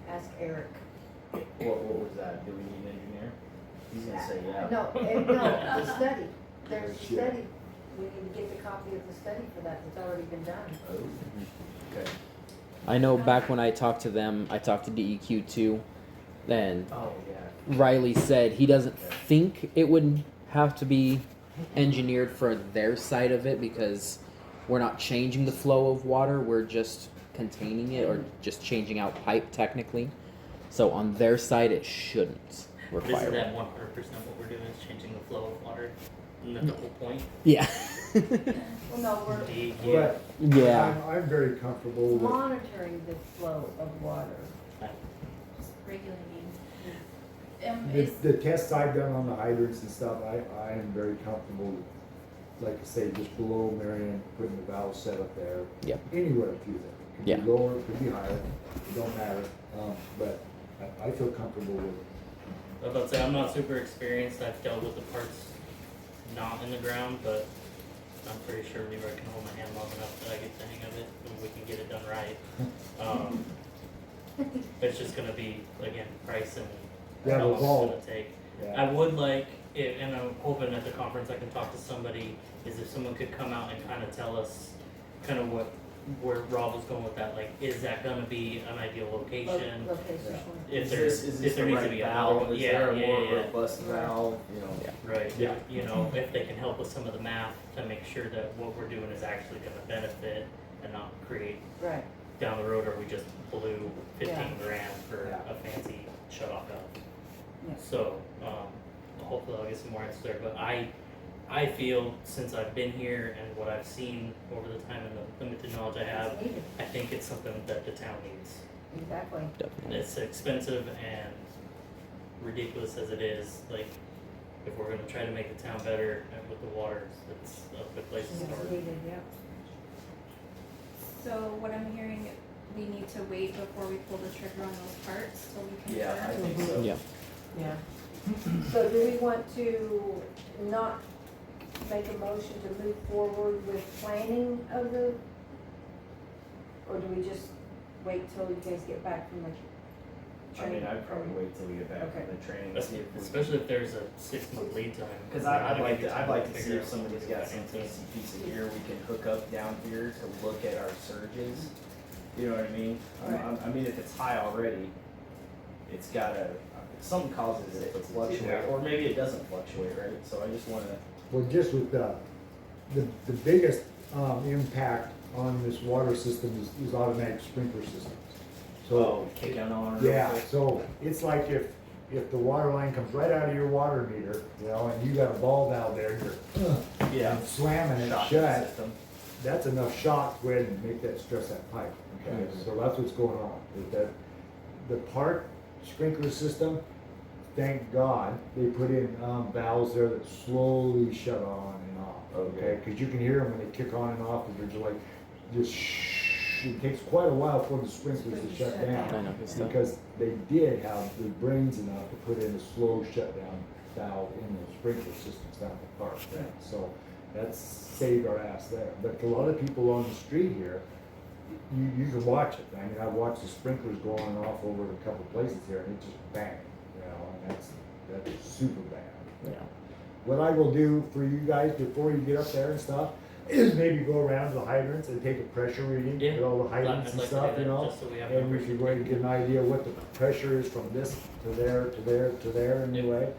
ask Eric.
What was that? Do we need an engineer? He's gonna say yeah.
No, no, the study, there's a
Yeah.
study, we need to get the copy of the study for that, that's already been done.
Oh, okay.
I know back when I talked to them, I talked to DEQ too. then
Oh, yeah.
Riley said he doesn't think it would have to be engineered for their side of it because we're not changing the flow of water, we're just containing it or just changing out pipe technically. So on their side, it shouldn't
But
require
isn't
it.
that 100% what we're doing is changing the flow of water? Isn't that the whole point?
Yeah.
Well, no, we're
But
Yeah.
I'm very comfortable with,
monitoring the flow of water.
Just regulating.
the,
Is,
the tests I've done on the hydrants and stuff, I am very comfortable with, like I say, just below Marion, putting the valve set up there.
Yep.
Anywhere through there. Could
Yeah.
be lower, could be higher, it don't matter, but I feel comfortable with it.
I was about to say, I'm not super experienced. I've dealt with the parts not in the ground, but I'm pretty sure Leroy can hold my hand long enough that I get the hang of it and we can get it done right. It's just gonna be, again, price and
Yeah,
how long it's
Paul.
gonna take.
Yeah.
I would like, and I'm hoping at the conference I can talk to somebody, is if someone could come out and kind of tell us kind of where Rob was going with that, like, is that gonna be an ideal location?
Location.
If
Is this
there
the
needs to
right
be
valve?
another,
Is
yeah,
there a
yeah,
more
yeah.
robust valve? You know.
Right,
Yeah.
you know, if they can help with some of the math to make sure that what we're doing is actually gonna benefit and not create,
Right.
down the road, or we just blew 15
Yeah.
grand for
Yeah.
a fancy shut off valve.
Yeah.
So, hopefully I'll get some more answers there, but I feel since I've been here and what I've seen over the time and the limited knowledge I have,
It's needed.
I think it's something that the town needs.
Exactly.
Definitely.
It's expensive and ridiculous as it is, like, if we're gonna try to make the town better and with the water, it's a good place to
It's
start.
needed, yeah.
so what I'm hearing, we need to wait before we pull the trigger on those parts till we confirm.
Yeah, I think so.
Yeah.
Yeah.
So do we want to not make a motion to move forward with planning of the, or do we just wait till you guys get back from the
I
training?
mean, I'd probably wait till we get back
Okay.
from the training. and see if we-
Especially if there's a 6-month lead time.
Cause I'd like to, I'd like to see
figure
if
out
somebody's got some
what we're
fancy piece of gear we can hook up down here to look at our surges. You know what I mean?
Right.
I mean, if it's high already, it's gotta, something causes it to fluctuate, or maybe it doesn't fluctuate, right? So I just wanna,
Well, just with the biggest, impact on this water system is automatic sprinkler systems. So,
kick on real
yeah,
quick.
so it's like if the water line comes right out of your water meter, you know, and you got a ball valve there, you're
Yeah.
slamming it
Shocking
shut,
system.
that's enough shock to go ahead and make that stress that pipe. Okay,
Mhm.
so that's what's going on, is that the park sprinkler system, thank God, they put in, valves there that slowly shut on and off, okay?
Okay.
Cause you can hear them when they kick on and off, and they're just like, just shh, it takes quite a while for the sprinklers to shut
I
down.
know, good stuff.
Because they did have the brains enough to put in a slow shutdown valve in the sprinkler systems down at the park,
Yeah.
so that's saved our ass there. But a lot of people on the street here, you can watch it. I mean, I watched the sprinklers go on and off over a couple places here, and it just bang, you know, and that's super bad.
Yeah.
What I will do for you guys before you get up there and stuff is maybe go around to the hydrants and take a pressure reading
Yeah.
at all the
I'd
hydrants
like
and
to do
stuff, you
that,
know?
just so we have
And we
numbers.
can go ahead and get an idea what the pressure is from this to there, to there, to there anyway.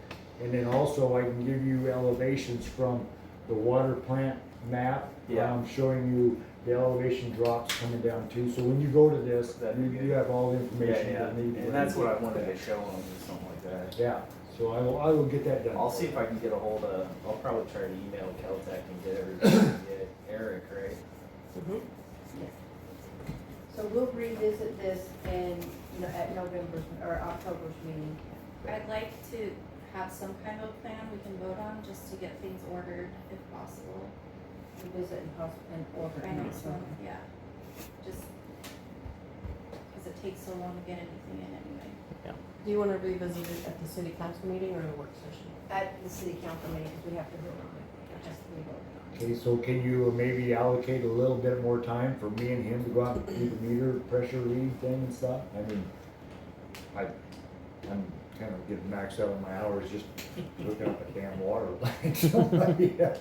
And then also I can give you elevations from the water plant map.
Yeah.
Showing you the elevation drops coming down too. So when you go to this,
That'd be
you
good.
have all the
Yeah,
information
yeah,
that need.
and that's what I wanted to show them, is something like that.
Yeah, so I will get that done.
I'll see if I can get a hold of, I'll probably try to email Caltech and get everybody, and get Eric, right?
So we'll revisit this at November's or October's meeting.
I'd like to have some kind of plan we can vote on, just to get things ordered if possible.
Revisit and order.
I know, so, yeah, just, cause it takes so long to get anything in anyway.
Do you wanna revisit it at the city council meeting or a work session?
At the city council meeting, because we have to vote on it. It has to be voted on.
Okay, so can you maybe allocate a little bit more time for me and him to go out and do the meter pressure read thing and stuff? I mean, I'm kind of getting maxed out on my hours just looking up a damn water line. So, yeah.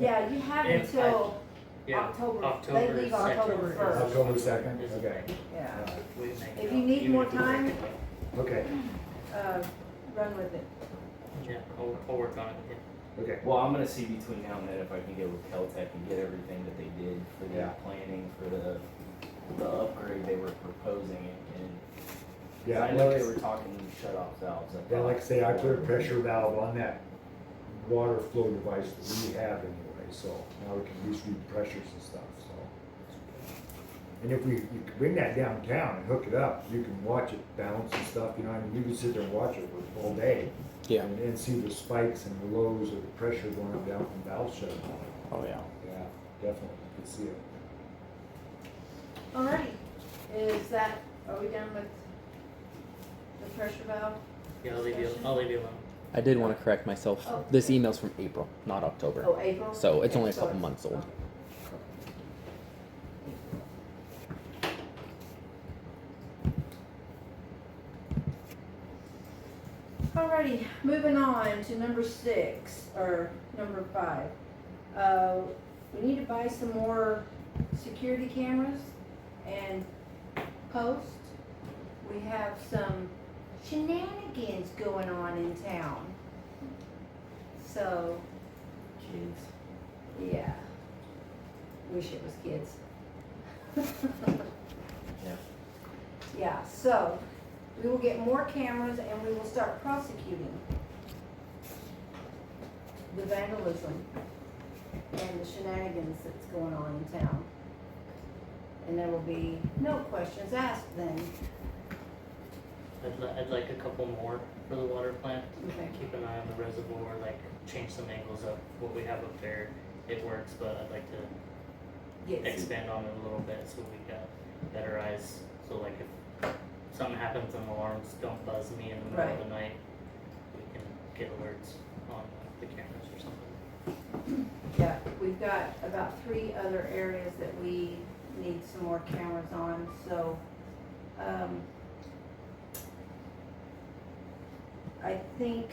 Yeah, you have
And
until
Yeah,
October, they
October
leave October
second.
first.
October 2nd, okay.
Yeah.
Uh,
We make
If
it
you
up.
need
Even
more
if we
time,
break it up.
Okay,
run with it.
Yeah, I'll work on it with you.
Okay.
Well, I'm gonna see between now and then if I can get with Caltech and get everything that they did for the
Yeah.
planning for the upgrade they were proposing and
Yeah,
I know
like-
they were talking shut off valves.
Yeah, like I say, I put a pressure valve on that water flow device that we have anyway, so now we can at least read the pressures and stuff, so. And if you can bring that downtown and hook it up, you can watch it bounce and stuff, you know, I mean, you can sit there and watch it all day.
Yeah.
And see the spikes and the lows of the pressure going up down from valve shut off.
Oh yeah.
Yeah, definitely, you can see it.
Alrighty, is that, are we done with the pressure valve?
Yeah, I'll leave
discussion?
you alone.
I did want to correct myself.
Oh.
This email's from April, not October.
Oh, April?
So it's
Okay,
only a
so
couple
it's-
months old.
Alrighty, moving on to number 6, or number 5. We need to buy some more security cameras and posts. We have some shenanigans going on in town. So,
Kids.
yeah. Wish it was kids.
Yeah.
Yeah, so we will get more cameras and we will start prosecuting the vandalism and the shenanigans that's going on in town. And there will be no questions asked then.
I'd like a couple more for the water plant.
Okay.
Keep an eye on the reservoir, like change some angles up. What we have up there, it works, but I'd like to
Get
expand on it a little bit so we got better eyes. So like if something happens and alarms don't buzz me in the middle of
Right.
the night, we can get alerts on the cameras or something.
Yeah, we've got about 3 other areas that we need some more cameras on, so, I think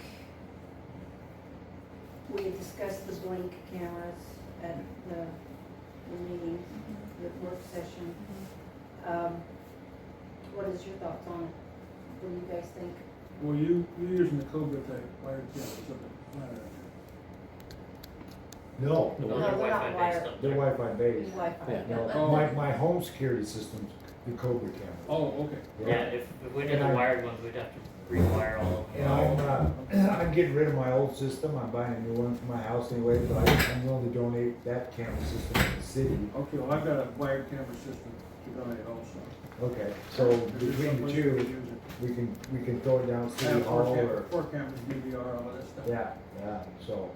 we had discussed the blink cameras at the meeting, the work session. What is your thoughts on it? What do you guys think?
Well, you're using the Cobra thing, wired cameras, something,
No,
No,
No,
they're
they're not
Wi-Fi
wired.
based up
they're
there.
Wi-Fi based.
Wi-Fi.
Yeah.
No,
Oh.
my home security system's the Cobra camera.
Oh, okay.
Yeah, if we did
And
the
I-
wired ones, we'd have to rewire all of them.
And I'm getting rid of my old system, I'm buying a new one for my house anyway, but I'm willing to donate that camera system to the city.
Okay, well, I've got a wired camera system to donate also.
Okay, so
If there's
between
some
the
way we
two,
can use it.
we can throw it down
I
City
have
Hall or,
4 cameras, DVR, all of that stuff.
yeah, so,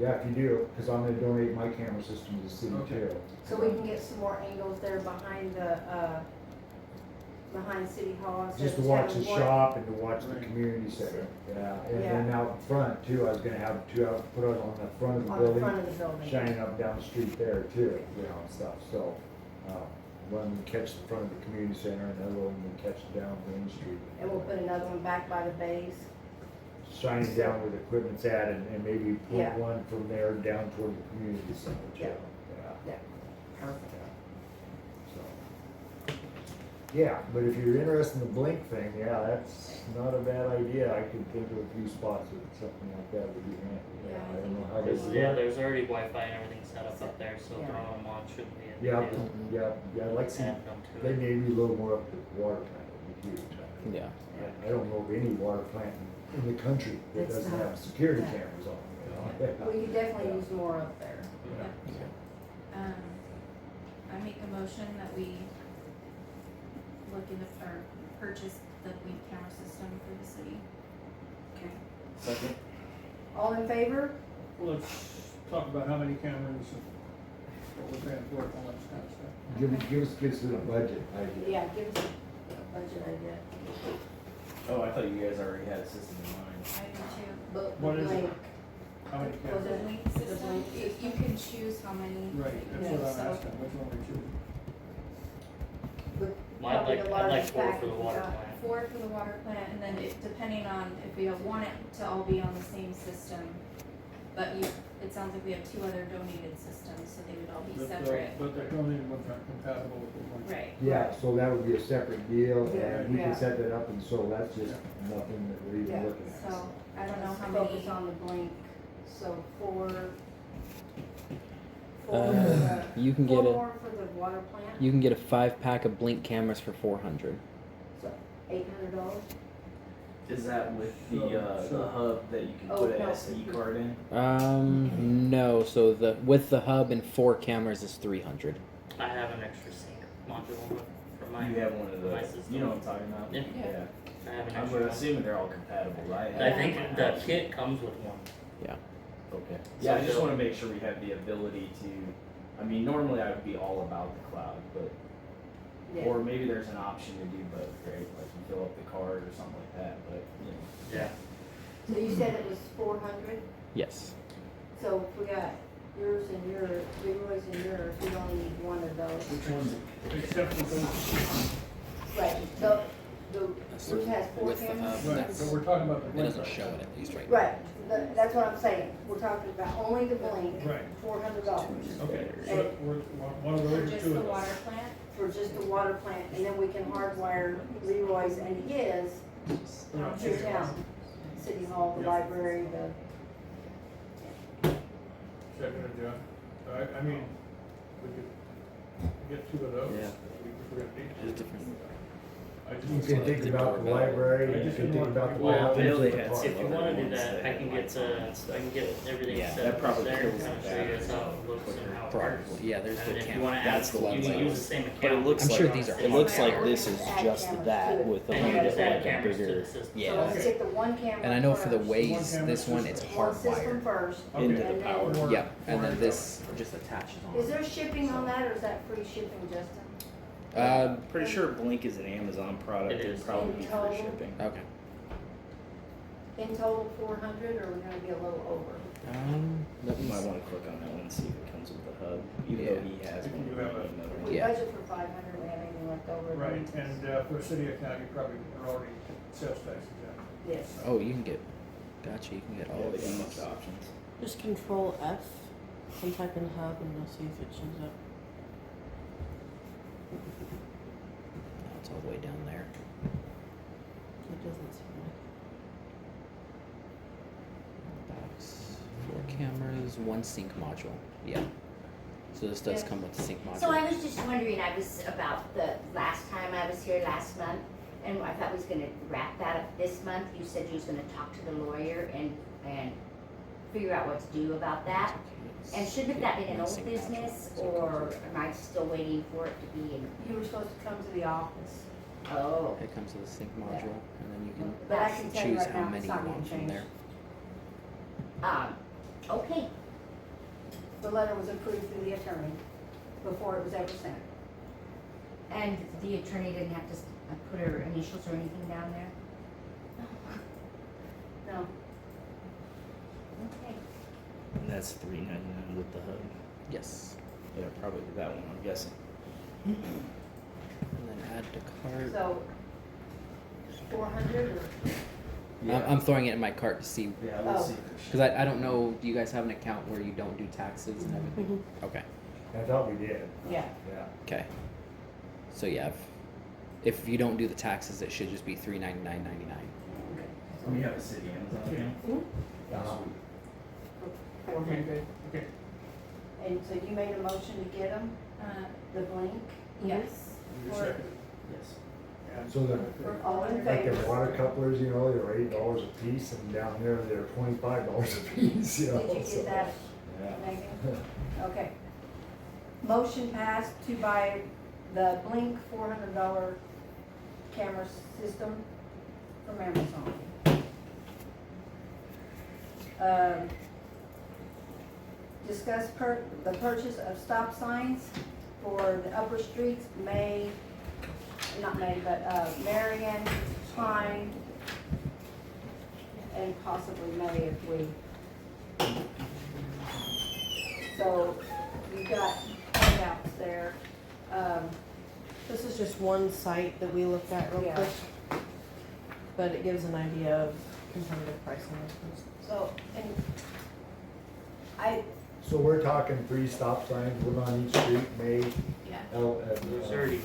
yeah, if you do, cause I'm gonna donate my camera system to the city
Okay.
too.
So we can get some more angles there behind the, behind City Hall. instead
Just to
of
watch the
having one-
shop and to watch the
Right.
community center, yeah, and
Yeah.
then out in front too, I was gonna have 2 out, put it on the front of the
On the
building.
front of the building.
Shining up down the street there too, you know, and stuff, so, one would catch the front of the community center and the other one would catch down Main Street.
And we'll put another one back by the bays.
Shining down where the equipment's at and maybe put
Yeah.
one from there down toward the community center too.
Yeah.
Yeah,
Perfect.
so. Yeah, but if you're interested in the blink thing, yeah, that's not a bad idea, I can think of a few spots that something like that would be handy, yeah, I don't know how this
There's,
is.
yeah, there's already Wi-Fi and everything set up there, so
Yeah.
throwing them on shouldn't be a big
Yeah,
deal.
yeah, I'd like to see,
Add them to
they
it.
may be a little more up to the water plant, would be huge.
Yeah.
I don't know of any water plant in the country that
That's
doesn't
not-
have security
yeah.
cameras on it, you know?
We could definitely use more up there.
I make a motion that we look into, or purchase the Blink camera system for the city.
Okay.
Second.
All in favor?
Well, let's talk about how many cameras and what we're paying for it, all that kind of stuff.
Give us a budget idea.
Yeah, give us a budget idea.
Oh, I thought you guys already had a system in mind.
I do too.
But
What is it?
Blink,
How many
Was
The
cameras?
it-
Blink
The
system,
Blink
you
system?
can choose how many.
Right,
you
that's
use,
what I'm
so-
asking, which one we choose?
Well, I'd like, I'd like 4 for the
package
water
we got.
plant.
4 for the water plant, and then depending on if we want it to all be on the same system, But it sounds like we have 2 other donated systems, so they would all be
But the-
separate.
But the donated ones aren't compatible with the ones.
Right.
Yeah, so that would be a separate deal, and we
Yeah.
can set that up, and so that's just nothing that we're even
Yeah,
looking at.
So I don't know
Let's
how
focus
many.
on the blink, so four,
You can get
four
a
more for the water plant,
you can get a 5-pack of Blink cameras for $400.
so $800.
Is that with
So-
the
so-
hub that you can
Oh,
put an
no.
SD card in?
No. So with the hub and 4 cameras is $300.
I have an extra sync module for my.
You have one of
my
those,
system.
you know what I'm talking about?
Yeah.
Yeah.
I have an
I'm
extra one.
assuming they're all compatible, right?
I think the kit comes with one.
Okay. Yeah, I just wanna make sure we have the ability to, I mean, normally I would be all about the cloud, but,
Yeah.
or maybe there's an option to do both, right? Like you fill up the card or something like that, but, you know.
Yeah.
So you said it was 400,
Yes.
so if we got yours and yours, Leroy's and yours, we only need one of those.
Which one's it?
Except for those,
Right, yours has 4
with the
cameras?
hub.
right, but we're talking about the
It
blink.
doesn't show it at least right
Right, that's what I'm saying, we're talking about only the blink,
Right.
$400.
Okay, so we're, one of
For
those or
just
2
the
of those.
water plant.
For just the water plant, and then we can hardwire Leroy's and his
Around
to town. City Hall, the
Yeah.
library,
Second, John. I mean, we could get 2 of those.
Yeah.
If we're gonna need
It's
to.
different.
I just.
You can think about the library, you can think about the
Well,
bathrooms
they
and the
had
park.
If you wanna do that, I can get everything
Yeah,
set
that
up
probably
there,
kills
kind of
the
show you guys
battery.
how it looks and how it
Probably.
works.
Yeah. There's
And
the
then if you
camera.
wanna add,
That's
you can
floodlight.
use the same account.
But it looks
I'm
like
sure these are
it looks
hardwired.
like this is
Add
just
cameras
that
to it.
with a
And you
little
just add
bit
cameras to
bigger.
the system.
so
Yeah.
let's get the one camera
And I know for the
first.
Waze,
camera
this one
system.
it's
One system
hardwired.
first.
Okay.
Into the
and
power.
then-
Yeah, and then this just attaches on.
Is there shipping on that, or is that free shipping, Justin?
Pretty sure Blink is an Amazon product.
It
It'd
is.
probably be
Total?
free shipping.
Okay.
In total 400, or we're gonna be a little over?
Let
You
me
might
see.
want to click on that one and see if it comes with the hub. Even though he has
If
one,
you
we
have
need
a-
another
If
one.
we
Yeah.
budget for 500, we have anything left over?
Right,
then-
and for a city account, you probably are already sales taxes out.
Yes.
Oh, you can get. Gotcha. You can get all
Yeah,
of
they got a bunch
these.
of options.
Just Control F and type in hub and you'll see if it shows up.
Oh, it's all the way down there.
It doesn't seem
Box. 4 cameras, 1 sync module. Yeah. So this does
Yeah.
come with the sync module.
So I was just wondering, I was about the last time I was here last month, and I thought we was gonna wrap that up this month. You said you was gonna talk to the lawyer and figure out what to do about that. And shouldn't that been an old
Sync module.
business,
So it comes
or
with-
am I still waiting for it to be in?
You were supposed to come to the office,
Oh,
It comes with a sync module, and then you can
but I can tell you
choose
right
how
now,
many
it's
you
not
want
gonna
from
change.
there.
okay,
The letter was approved through the attorney before it was ever sent.
and the attorney didn't have to put her initials or anything down there?
No,
Okay.
And that's $3.99 with the hub.
Yes.
Yeah, probably that one. I'm guessing.
And then add to cart.
so 400 or?
I'm throwing it in my cart to see,
Yeah,
Oh.
let's see.
because I don't know. Do you guys have an account where you don't do taxes and everything? Okay.
I thought we did,
Yeah.
yeah.
Okay. So yeah, if you don't do the taxes, it should just be $399.99.
We have a city Amazon account.
Uh-huh.
400.
Okay,
And so you made a motion to get them, the blink?
Yes.
you
Or-
second.
Yes.
And-
So the-
For all in
Like the
favor?
water couplers, you know, they're $8 a piece, and down there, they're $25 a piece, you know.
Did you
so-
get that,
Yeah.
Megan? Okay. Motion passed to buy the Blink $400 camera system from Amazon. Discuss the purchase of stop signs for the upper streets, Marion, Pine, and possibly May if we. So, you got handouts there.
This is just one site that we looked at real
Yeah.
quick. But it gives an idea of competitive pricing.
So, and
So we're talking 3 stop signs, one on each street, May,
Yeah.
There's already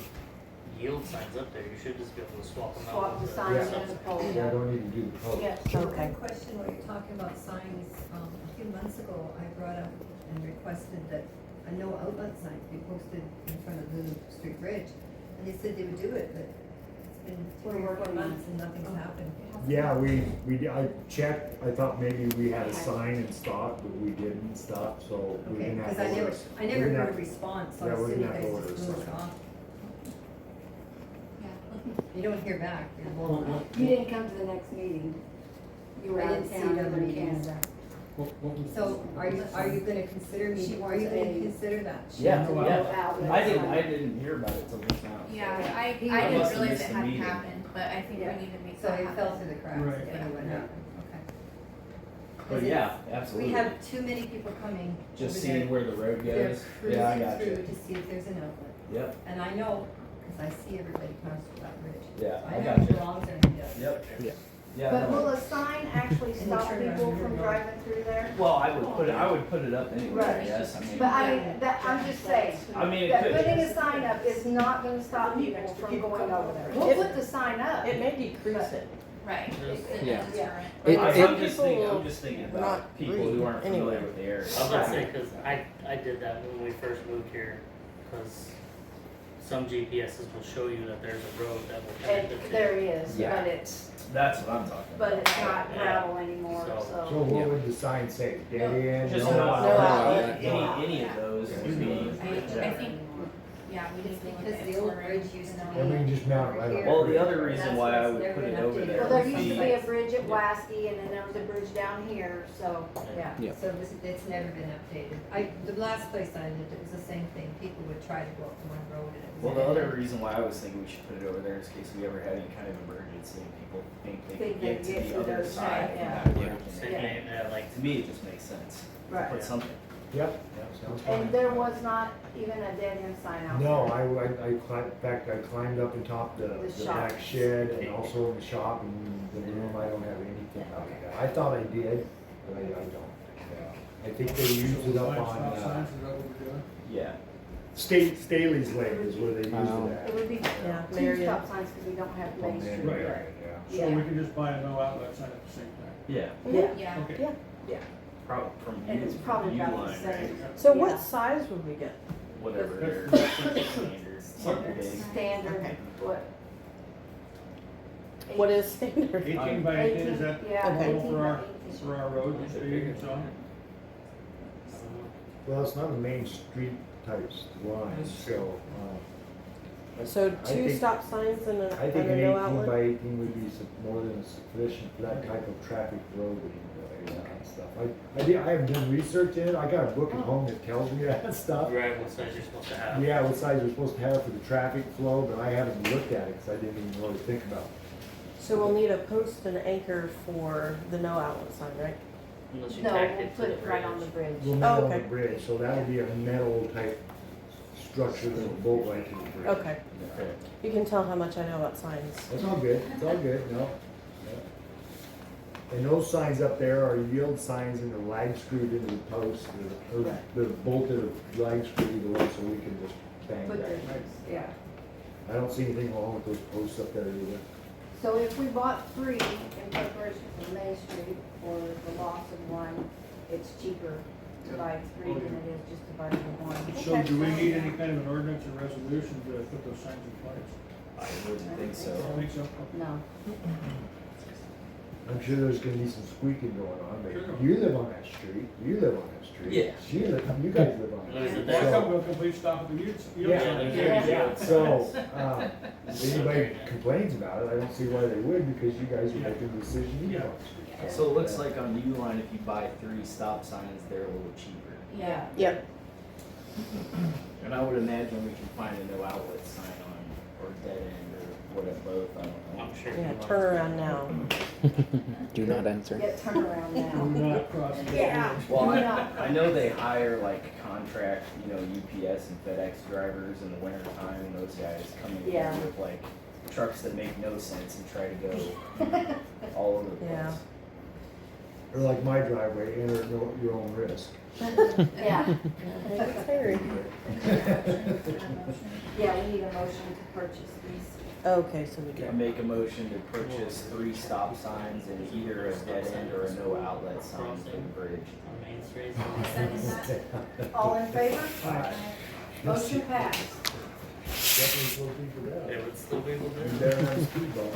yield signs up there, you should just be able to swap them out.
Swap the
with
signs
Yeah.
and the pole.
yeah, I don't need to do the post.
Yeah.
Okay. One question while you're talking about signs, a few months ago, I brought up and requested that a no outlet sign be posted in front of the street bridge. And they said they would do it, but it's been 3 or 4 months and nothing's happened.
Yeah, I checked, I thought maybe we had a sign in stock, but we didn't and stuff, so we
Okay,
didn't have
cause
to
I never,
order.
I never
We're gonna
heard a
have-
response, so
yeah,
I
we're
assumed you
gonna have to
guys
order
just
a
moved
sign.
off.
Yeah.
You don't hear back, you're blowing up.
You didn't come to the next meeting. You were
I
out
didn't
of
see
town,
it on the
you were in
meetings.
Canada.
What was?
So are you gonna consider
She
me, are
wants
you gonna
a-
consider that?
Yeah,
No
yeah.
outlet
I
sign.
didn't hear about it till just now.
Yeah, I
He
didn't
must have
realize
missed
it
the
hadn't
meeting.
happened, but I think we
Yeah.
need to make
So
that
it
happen.
fell through the cracks,
Right.
if anyone
Yeah.
happened, okay.
But
Is it-
yeah, absolutely.
We have too many people coming
Just
over
seeing
there.
where the road
They're
goes. Yeah, I
cruising
got
through
you.
to see if there's an outlet.
Yep,
And I know, cause I see everybody pass through that bridge.
yeah,
I
I
know
got
who
you.
belongs there and who doesn't.
Yep.
Yeah.
Yeah,
But
no.
will a sign actually
And
stop
turn around
people
and
from
go.
driving through there?
Well, I would put it up anyway, I
Right.
guess, I mean.
But I mean, I'm just saying,
I mean, it
that
could.
putting a sign up is not gonna stop people from going over there. We'll put the sign up.
It may decrease it.
Right. It's
Yeah.
a deterrent.
It-
I'm
it-
just thinking, I'm just thinking about
not
people who
read
aren't familiar
anyway.
with the area.
I was gonna say, cause I did that when we first moved here, cause some GPSs will show you that there's a road that will
And
connect the two.
there is,
Yeah.
but it's,
That's what I'm talking about.
but it's not
Yeah.
gravel anymore,
So-
So
so.
what would the sign say, dead end?
Just
no
no
outlet?
outlet,
Yeah.
any of those would be.
I think, yeah, we just need to
Because the old bridge used to be.
And we can just mount it right on.
Well, the other reason why I would
That's
put
what's
it
never
over
been
there
Well, there
would
used to
be.
be a bridge at Wasky and then there was a bridge down here, so,
Yeah,
Yeah.
so it's never been updated. The last place I lived, it was the same thing, people would try to go up the one road and it was.
Well, the
dead
other
end.
reason why I was thinking we should put it over there is in case we ever had any kind of emergency and people think they
Think
can
they
get to
get
the
to
other
those
side
side,
from
yeah.
that bridge. And
Same name, yeah, like,
to me, it just makes sense. to
Right.
Put something.
Yep, sounds fine.
and there was not even a dead end sign out there.
No, in fact, I climbed up on top the
shop.
back shed and also in the shop and the room, I don't have anything like that. I thought I did, but I don't. I think they used it up
Signs,
on,
stop signs, is that what we're doing?
Yeah.
Staley's Lake is where they used
Oh.
it
It
at.
would be
Yeah,
two
Marion.
stop signs because we don't have Main
On
Street.
Main,
Right.
right, yeah.
So we
Yeah.
can just buy a no outlet sign at the same time?
Yeah.
Yeah.
Okay.
Probably from
And it's probably
you
about the
line, right?
same.
So
Yeah.
what size would we get?
Whatever their standard, something big.
Standard, what?
What is standard?
18 by 18, is that
Yeah,
Okay.
normal
18
for
by
our,
18.
for our road, and speed and so on?
Well, it's not a main street type line, so,
So
I
two
think-
stop signs and a,
I think
and a
an
no
18
outlet?
by 18 would be more than sufficient for that type of traffic road and stuff. I haven't done research in it, I got a book at home that tells me that stuff.
right, what size you're supposed to have.
Yeah, what size we're supposed to have for the traffic flow, but I haven't looked at it because I didn't even really think about it.
So we'll need a post and anchor for the no outlet sign, right?
Unless you
No,
tack
we'll
it to
put
the
it right on the
bridge.
bridge.
We'll metal on
okay.
the bridge, so that would be a metal type structure that will bolt right to the bridge.
Okay.
Okay.
You can tell how much I know about signs.
It's all good, it's all good, no. And those signs up there are yield signs and they're lag screwed into the post, or they're bolted or lag screwed either way, so we can just bang
Put
that.
the, yeah.
I don't see anything wrong with those posts up there either.
So if we bought 3 in preparation for Main Street or the loss of 1, it's cheaper to buy 3 than it is just to buy the 1.
So do we need any kind of an ordinance or resolution to put those signs in place?
I wouldn't think so.
I think so.
No.
I'm sure there's gonna be some squeaking going on, but
Sure.
you live on that street, you live on that street.
Yeah.
You guys live on
There's a
that.
That's
Why
so-
come to a complete stop at the yield?
Yeah,
sign?
Yeah.
So, if anybody complains about it, I don't see why they would, because you guys are making the decision you
Yeah.
want.
So it looks like on the U line, if you buy 3 stop signs, they're a little cheaper.
Yeah.
Yep.
And I would imagine we can find a no outlet sign on, or dead end, or whatever, both, I don't know.
I'm sure.
Yeah,
you want
turn
to-
around now.
Do not answer.
Get turnaround
Do
now.
not cross the
Yeah.
bridge.
Well,
Yeah.
I know they hire like contract, UPS and FedEx drivers in the winter time, and those guys come in
Yeah.
here with like trucks that make no sense and try to go all over the place.
Yeah.
Or like my driveway, enter at your own risk.
Yeah,
Maybe it's Harry.
yeah, we need a motion to purchase these.
Okay, so we
I
do.
make a motion to purchase 3 stop signs and either a dead end or a no outlet sign for the bridge.
On Main Street.
Second that.
All in favor?
Aye.
Motion passed.
Definitely will be for that.
They would still be able to.
You better have a speed bump.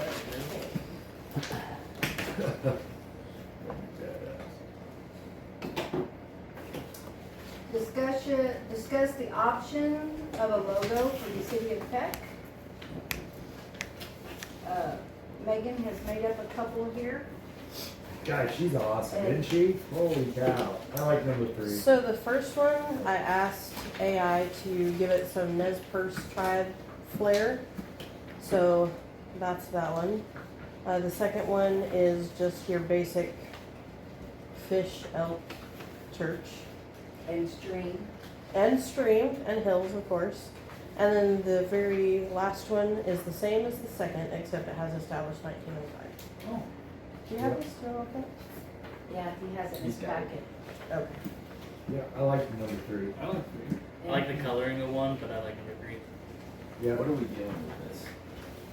Discuss the option of a logo for the city of Peck. Megan has made up a couple here.
Gosh, she's awesome, isn't she? Holy cow. I like number 3.
So the first one, I asked AI to give it some Nez Perce tribe flair. So that's that one. The second one is just your basic fish, elk, church,
And stream.
and stream, and hills, of course. And then the very last one is the same as the second, except it has established 1905.
Oh.
Do you have this still open?
Yeah, he has it in his
He's got it.
packet.
Okay.
Yeah, I like number 3.
I like 3.
I like the coloring of one, but I like number 3.
Yeah.
What are we doing with this?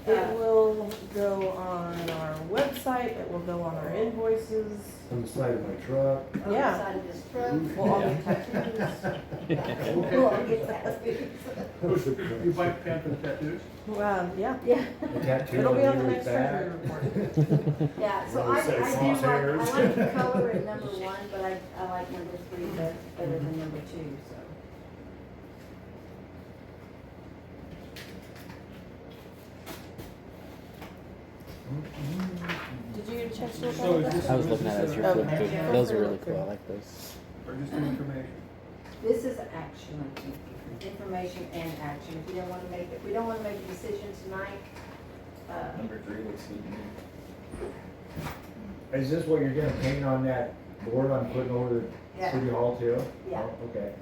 It will go on our website, it will go on our invoices.
On the side of my truck.
On the
Yeah.
side of this truck.
We'll all get tattoos.
We'll all get tattoos.
You buy Panther tattoos?
Yeah.
Yeah,
A tattoo
It'll be on the
your
next
back.
treasury report.
yeah, so
Really
I
say
do like,
crosshairs.
I like the color in number 1, but I like number 3 better than number 2, so.
Did you get a chance to look
So
at
is
that?
this-
I was looking at it as you're
Okay.
flipping through.
Yeah.
Those are really cool. I like those.
Or just information?
This is action, I think, information and action. If you don't wanna make, if we don't wanna make a decision tonight,
Number 3 looks good to me.
Is this what you're gonna paint on that board I'm putting over the
Yeah.
city hall too?
Yeah.
Oh, okay.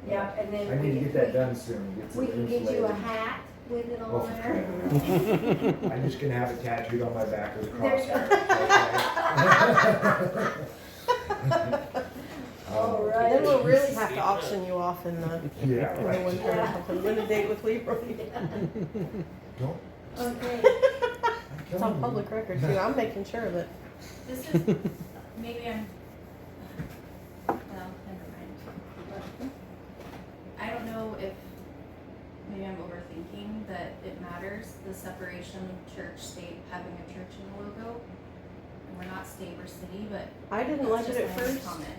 yeah, and then.
I need to
we-
get that done soon. Get some
We can get you a
insulated.
hat with it
Oh,
on there.
I'm just gonna have it tattooed on my back as a
There you
crosshair.
All
Oh,
right.
Then we'll really have to auction you off in the
Yeah,
winter
right.
or something. Win a date with Leroy.
Don't.
Okay,
It's on public record too. I'm making sure of it.
This is, maybe I'm, well, never mind. I don't know if, maybe I'm overthinking that it matters, the separation of church, state, having a church in the logo. And we're not state or city, but
I didn't like
that's
it
just
at
my own
first.
comment.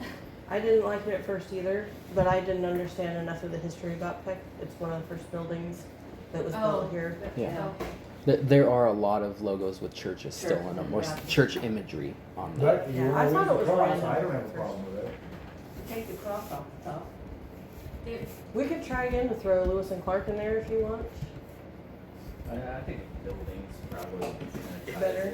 I didn't like it at first either, but I didn't understand enough of the history about Peck. It's one of the first buildings that was built here.
Yeah.
Okay.
There are a lot of logos with churches still
Sure.
in them, or
Yeah.
church imagery on them.
But you
Yeah,
know,
I
with
thought
the
it was
cross,
random
I don't
at
have a
first.
problem with it.
take the cross off the top.
There-
We could try again to throw Lewis and Clark in there if you want.
I think buildings probably.
Better.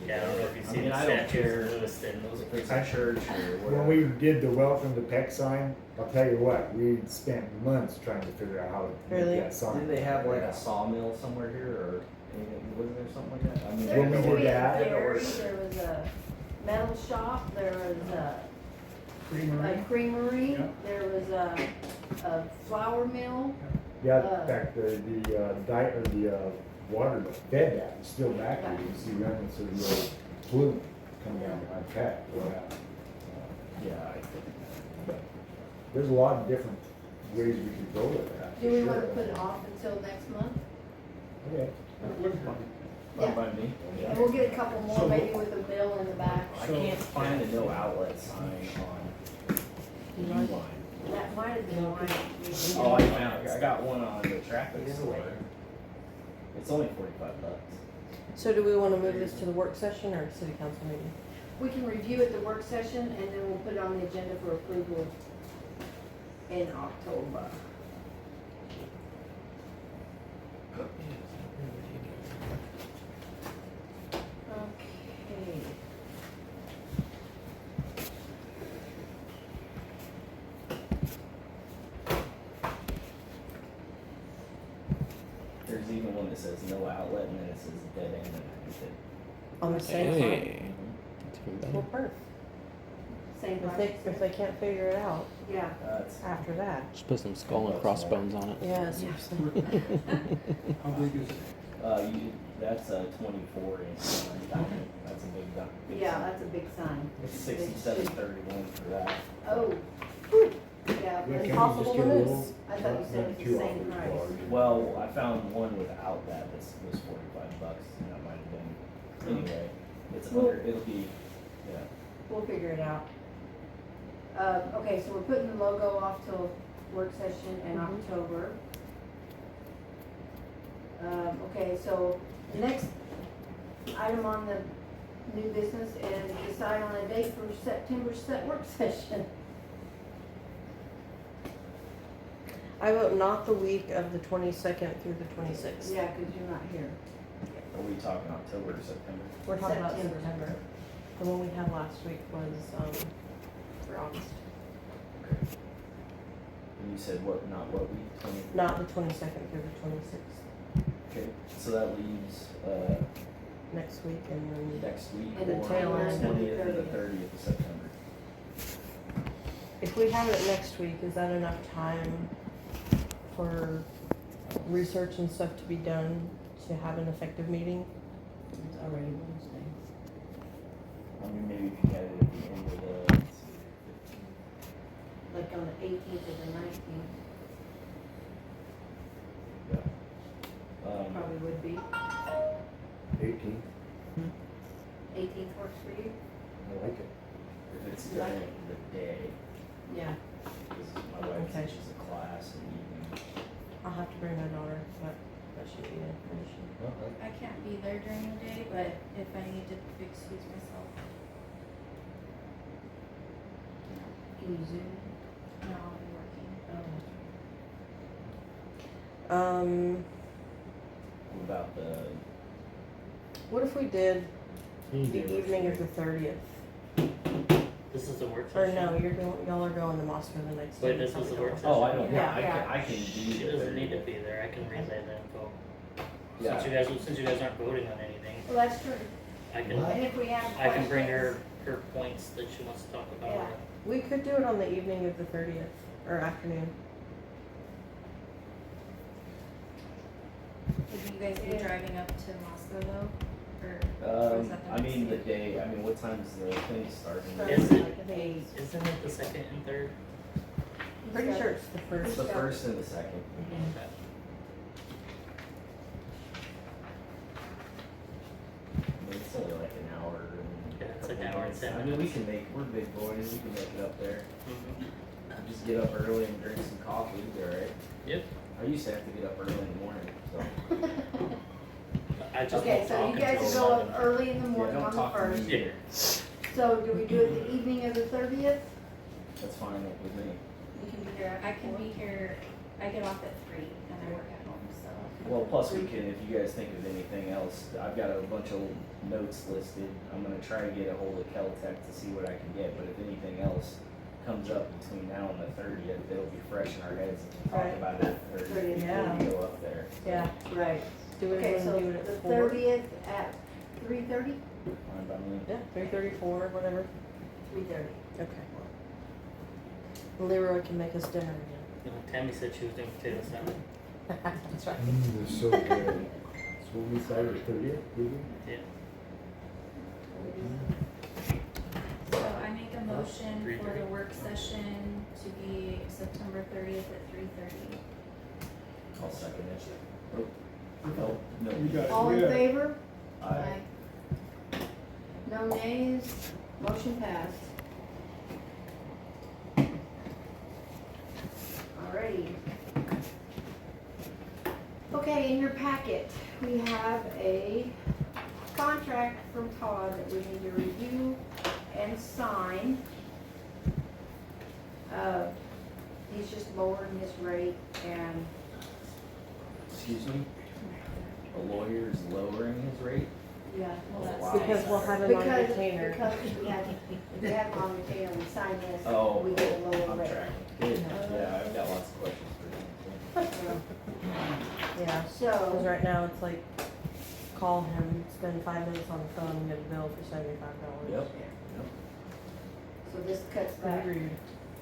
Yeah, I don't know if you've
I
seen
mean,
the
I don't
statues
care
in Lewiston, those are
If
pretty.
it's a church or
When
whatever.
we did the welcome to Peck sign, I'll tell you what, we spent months trying to figure out how to
Really?
make that sign.
Didn't they have like a sawmill somewhere here or anything? Wasn't there something like that? I mean,
There
When we
was
did
a
that-
dairy, there was a metal shop, there was a
Creamery?
creamery,
Yeah.
there was a flour mill.
Yeah, in fact, the water that fed that is still back there. You can see remnants of the old plume coming down behind Peck.
yeah,
There's a lot of different ways we could go with that.
Do
for
we
sure.
wanna put it off until next month?
Okay.
fine by me.
And we'll get a couple more, maybe with a bill in the back.
I can't find a no outlet sign on Uline.
That might have been why.
Oh, I found it. I got one on the traffic store. It's only $45.
So do we want to move this to the work session or city council meeting?
We can review at the work session and then we'll put it on the agenda for approval in October. Okay.
There's even one that says no outlet and then it says dead end underneath it.
On the same side?
Hey, that's even
Well,
better.
perfect.
Same
If
price.
they can't figure it out
Yeah.
That's,
after that.
Just put some skull and crossbones on it.
Yeah, seriously.
How big is it?
that's a 24-inch sign. That's a big
Yeah,
sign.
that's a big sign.
It's 67.31 for that.
Oh, whew. Yeah,
Yeah,
but
can't you
Impossible
just
to
get a
miss.
little-
I thought you said
not
it's
too
the same
awfully
price.
large.
Well, I found one without that that was $45, and that might have been, anyway, it's
Well-
under, it'll be, yeah.
we'll figure it out. Okay, so we're putting the logo off till work session in
Mhm.
October. Okay, so the next item on the new business is decide on a date for September's set work session.
I vote not the week of the 22nd through the 26th.
Yeah, cause you're not here.
Are we talking October or September?
We're talking about
September.
September. The one we had last week was, for August.
Okay. And you said what, not what week, 20?
Not the 22nd through the 26th.
Okay, so that leaves,
Next week and then
next week
And the
or
tail
the
end of the
20th and the
30th.
30th of September.
if we have it next week, is that enough time for research and stuff to be done to have an effective meeting?
It's already Wednesday.
I mean, maybe if you had it at the end of the, let's see,
Like on the 18th or the 19th,
yeah.
probably would be.
18,
18th works for you?
I like it.
If it's during the day,
Yeah.
because my wife
Okay.
teaches a class in the evening.
I'll have to bring my daughter, but that should be an issue.
Well, I-
I can't be there during the day, but if I need to excuse myself,
Can you zoom?
no, I'll be working.
What about the,
What if we did
Any
the
day works
evening
for
of
me.
the 30th?
This is the work
Or
session?
no, y'all are going to Moscow the next
Wait,
day.
this was the work
oh, I don't,
session?
yeah,
Yeah.
I can do
She
the
doesn't need to
30th.
be there, I can relay the info.
Yeah.
Since you guys aren't voting on anything,
Well, that's true.
I can,
What?
And if we have
I can bring
questions-
her points that she wants to talk about.
Yeah.
We could do it on the evening of the 30th, or afternoon.
Would you guys be
Yeah.
driving up to Moscow though? Or is that the
I
next
mean, the
week?
day, I mean, what time's the thing starting?
Is it-
Like, I think
Isn't it the second and third?
I'm pretty sure it's the
It's
first.
the first and the second.
Okay.
I mean, it's only like an hour and.
Yeah, it's
a
an
couple
hour and
minutes.
10
I mean, we
minutes.
can make, we're big boys, we can make it up there.
Mhm.
Just get up early and drink some coffee, we'll be alright.
Yep.
I used to have to get up early in the morning, so.
I just
Okay,
won't
so
talk
you guys
until
will go
11.
up early in the
Yeah,
morning
don't
on the
talk to me
first.
Yeah.
So do we do it the evening of the 30th?
That's fine with me.
You can be here.
I can be here, I get off at 3 and I work at home, so.
Well, plus we can, if you guys think of anything else, I've got a bunch of notes listed. I'm gonna try to get a hold of Caltech to see what I can get, but if anything else comes up between now and the 30th, it'll be fresh in our heads and talk
Right.
about it 30th before
Yeah.
we go up there.
Yeah,
Right.
do it,
Okay,
wanna
so
do it
the
at 4?
30th at 3:30?
Fine by me.
Yeah, 3:34, whatever.
3:30.
Okay. Leroy can make us dinner again.
You know, Tammy said she was doing potato salad.
That's right.
They're so good. So we decided the 30th, maybe?
Yeah.
So I make a motion for
3:30.
the work session to be September 30th at 3:30.
I'll second it. Oh, no.
You got it.
All in
Yeah.
favor?
Aye.
No nays, motion passed. Alrighty. Okay, in your packet, we have a contract from Todd that we need to review and sign. He's just lowering his rate and
Excuse me? A lawyer is lowering his rate?
yeah.
Oh,
that's-
wow.
Because we'll have him on
Because
retainer.
we have him on retainer, we sign this,
Oh,
we get a lower
I'm
rate.
tracking. Good. Yeah, I've got lots of questions for him.
Yeah, because
So,
right now it's like, call him, spend 5 minutes on the phone, and get a bill for $75.
Yep.
So this cuts back
Agreed.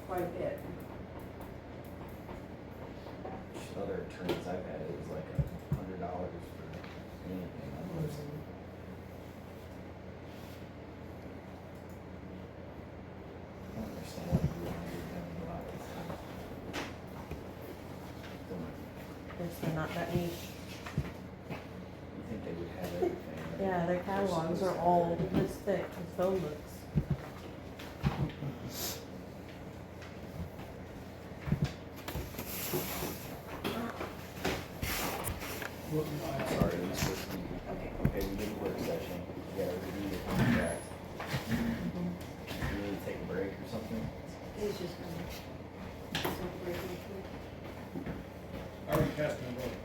quite a bit.
Other attorneys I've had, it was like $100 for anything almost. I don't understand why people want to do them a lot of this time.
Guess they're not that niche.
You think they would have everything? right?
Yeah, their catalogs are all this thick as phone books.
I'm sorry, we switched.
Okay.
Okay, we did work session. We gotta review the contract. You need to take a break or something?
He's just gonna separate real quick.
I already cast my vote.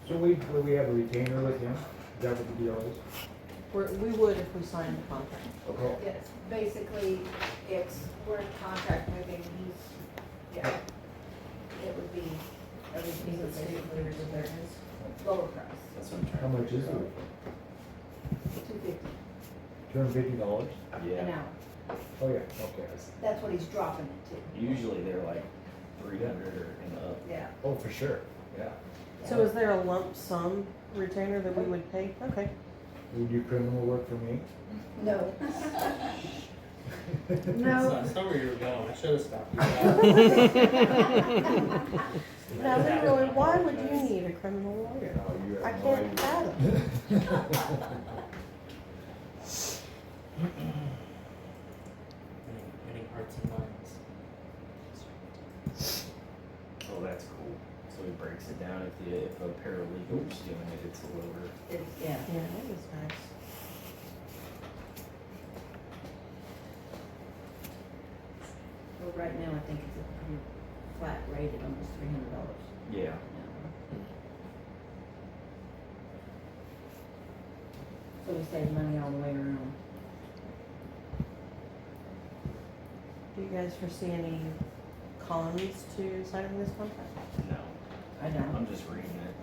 So will we have a retainer with him? Is that what the deal is?
We would if we signed the contract.
Okay.
Yes, basically, we're in contract with him, yeah. It would be everything
Is it
that's
state clear as there is?
lower price,
That's what I'm trying
How
to
much is
figure
it?
$250
$250?
out.
an
Yeah,
hour.
Oh, yeah, okay.
That's what he's dropping it to.
usually they're like 300 or and up.
Yeah.
Oh, for sure, yeah.
So is there a lump sum retainer that we would pay? Okay.
Would you do criminal work for me?
No.
That's
No.
not where you were going, I should've stopped you.
Now, Leroy, why would you need a criminal lawyer?
No, you have
I
no
can't
idea.
fathom.
Winning hearts and minds.
Oh, that's cool. So he breaks it down if a paralegal's doing it, it's a lower.
Yeah.
Yeah, that was nice.
Well, right now, I think it's a pretty flat rate at almost $300.
Yeah.
So we save money all the way around.
Do you guys foresee any cons to signing this contract?
No,
I don't.
I'm just reading it.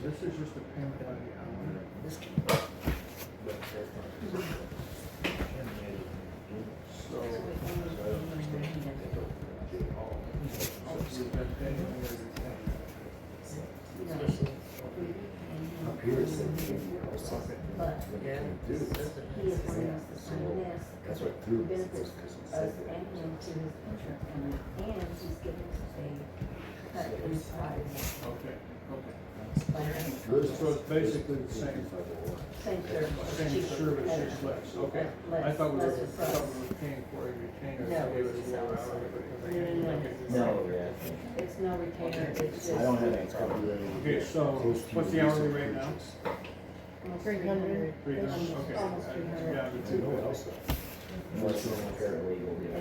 this is just a payment by the hour. So. We've been paying them everything.
Up here it said,
But
Yeah.
he is wanting us to sign this,
that's what threw me.
benefits us and him to his insurance company, and he's giving us a cut in his price.
Okay, okay.
But
So it's basically the same,
same service,
same
cheaper,
service,
better.
just less, okay. I
Less,
thought we were
lesser price.
paying for a retainer,
No.
so gave us a lower hourly, because they
No, no,
can't.
No, yeah.
It's no retainer, it's just.
I don't have any problem.
Okay, so what's the hourly rate now?
Almost
300.
300, okay.
Almost 300.
Yeah, the two.
Unless it's paralegal, yeah.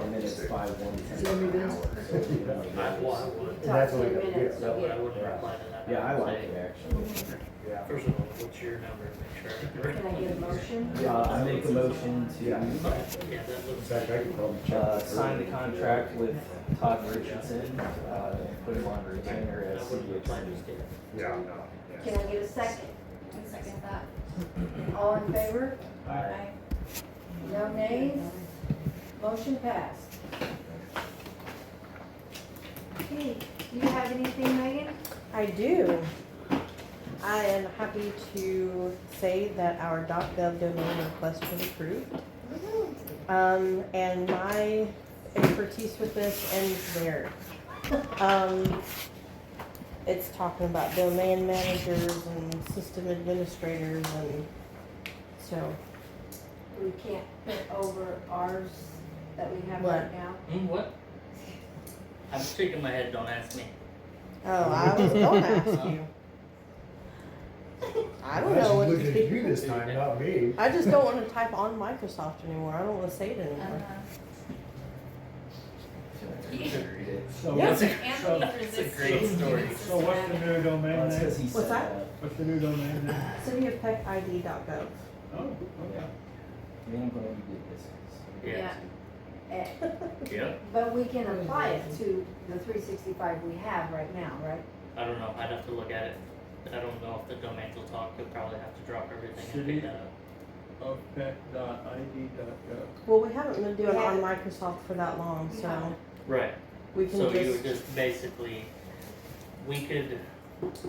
And then it's 5/110
So we
an hour. So, you know,
Well, I would.
And that's
Talk
what
10
I got,
minutes,
yeah.
No,
you
but I
get.
wouldn't reply to that.
Yeah, I
would
like
say,
it actually.
Yeah.
First of all, what's your number? Make sure.
Can I get a motion?
I make a motion
Yeah,
to,
that
In
looks.
fact, I could probably check.
sign the contract with Todd Richardson, and put him on retainer
I
as
wouldn't
city
reply
attorney.
just yet.
Yeah, no,
Can I get a second?
I second that.
All in favor?
Aye.
No nays? Motion passed. Okay, do you have anything, Megan?
I do. I am happy to say that our .gov domain request was approved. And my expertise with this ends there. It's talking about domain managers and system administrators, and so,
We can't put over ours that we have
What?
right now.
What? I'm shaking my head, don't ask me.
oh, I was gonna ask you. I don't know what
Looking
to
at you
speak.
this time, not me.
I just don't want to type on Microsoft anymore. I don't want to say it anymore.
Read it.
So
Yeah.
what's,
Anthony's
It's a
resisting
great story.
so what's the new domain
Well, it says
name?
he
What's
set
that?
up.
What's the new domain name?
Cityofpeckid.gov.
Oh, okay.
I mean, I'm glad you did this. 'cause we
Yeah.
got to-
Yep.
But we can apply it to the 365 we have right now, right?
I don't know. I'd have to look at it. I don't know if the domains will talk. You'll probably have to drop everything and
City.
pick that up.
Of peck.id.gov.
Well, we haven't been doing it on
Yeah.
Microsoft for that long, so
Yeah.
Right.
we can
So you
just.
would just basically, we could,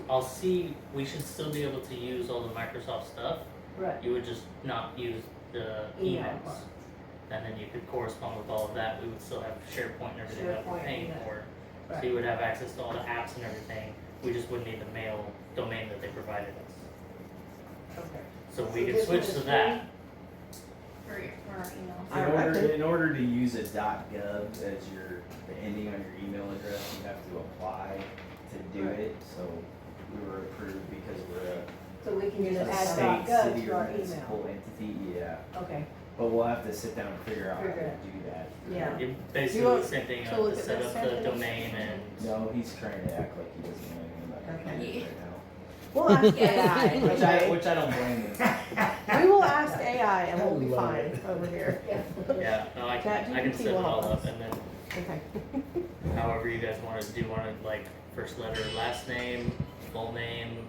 I'll see, we should still be able to use all the Microsoft stuff.
Right.
You would just not use the
Email
emails.
part.
And then you could correspond with all of that. We would still have SharePoint and everything that we're
SharePoint,
paying
yeah.
for.
Right.
So you would have access to all the apps and everything. We just wouldn't need the mail domain that they provided us.
Okay.
So
So
we could
this one
switch
is
to that.
For our emails.
I reckon.
In order to use a .gov as the ending on your email address, you have to apply to do
Right.
it. So we were approved because we're
So we can just
a
add
state,
.gov
city,
to
or
our email.
municipal entity. Yeah,
Okay.
but we'll have to sit down and figure out how to
Figure it
do that.
Yeah.
It basically
want
the same thing. You
to
have
look
to
at
set
this,
up the
Anthony?
domain and
No, he's trying to act like he doesn't know anything about
Okay.
it right
We'll ask
Yeah.
AI.
now.
Okay?
Which I don't blame him.
We will ask AI and we'll be
I love
fine
it.
over here.
Yeah.
yeah, no, I can
ChatGPT
set it
will
all
help
up
us.
and then
Okay.
however you guys want to do. Want to like first letter, last name, full name.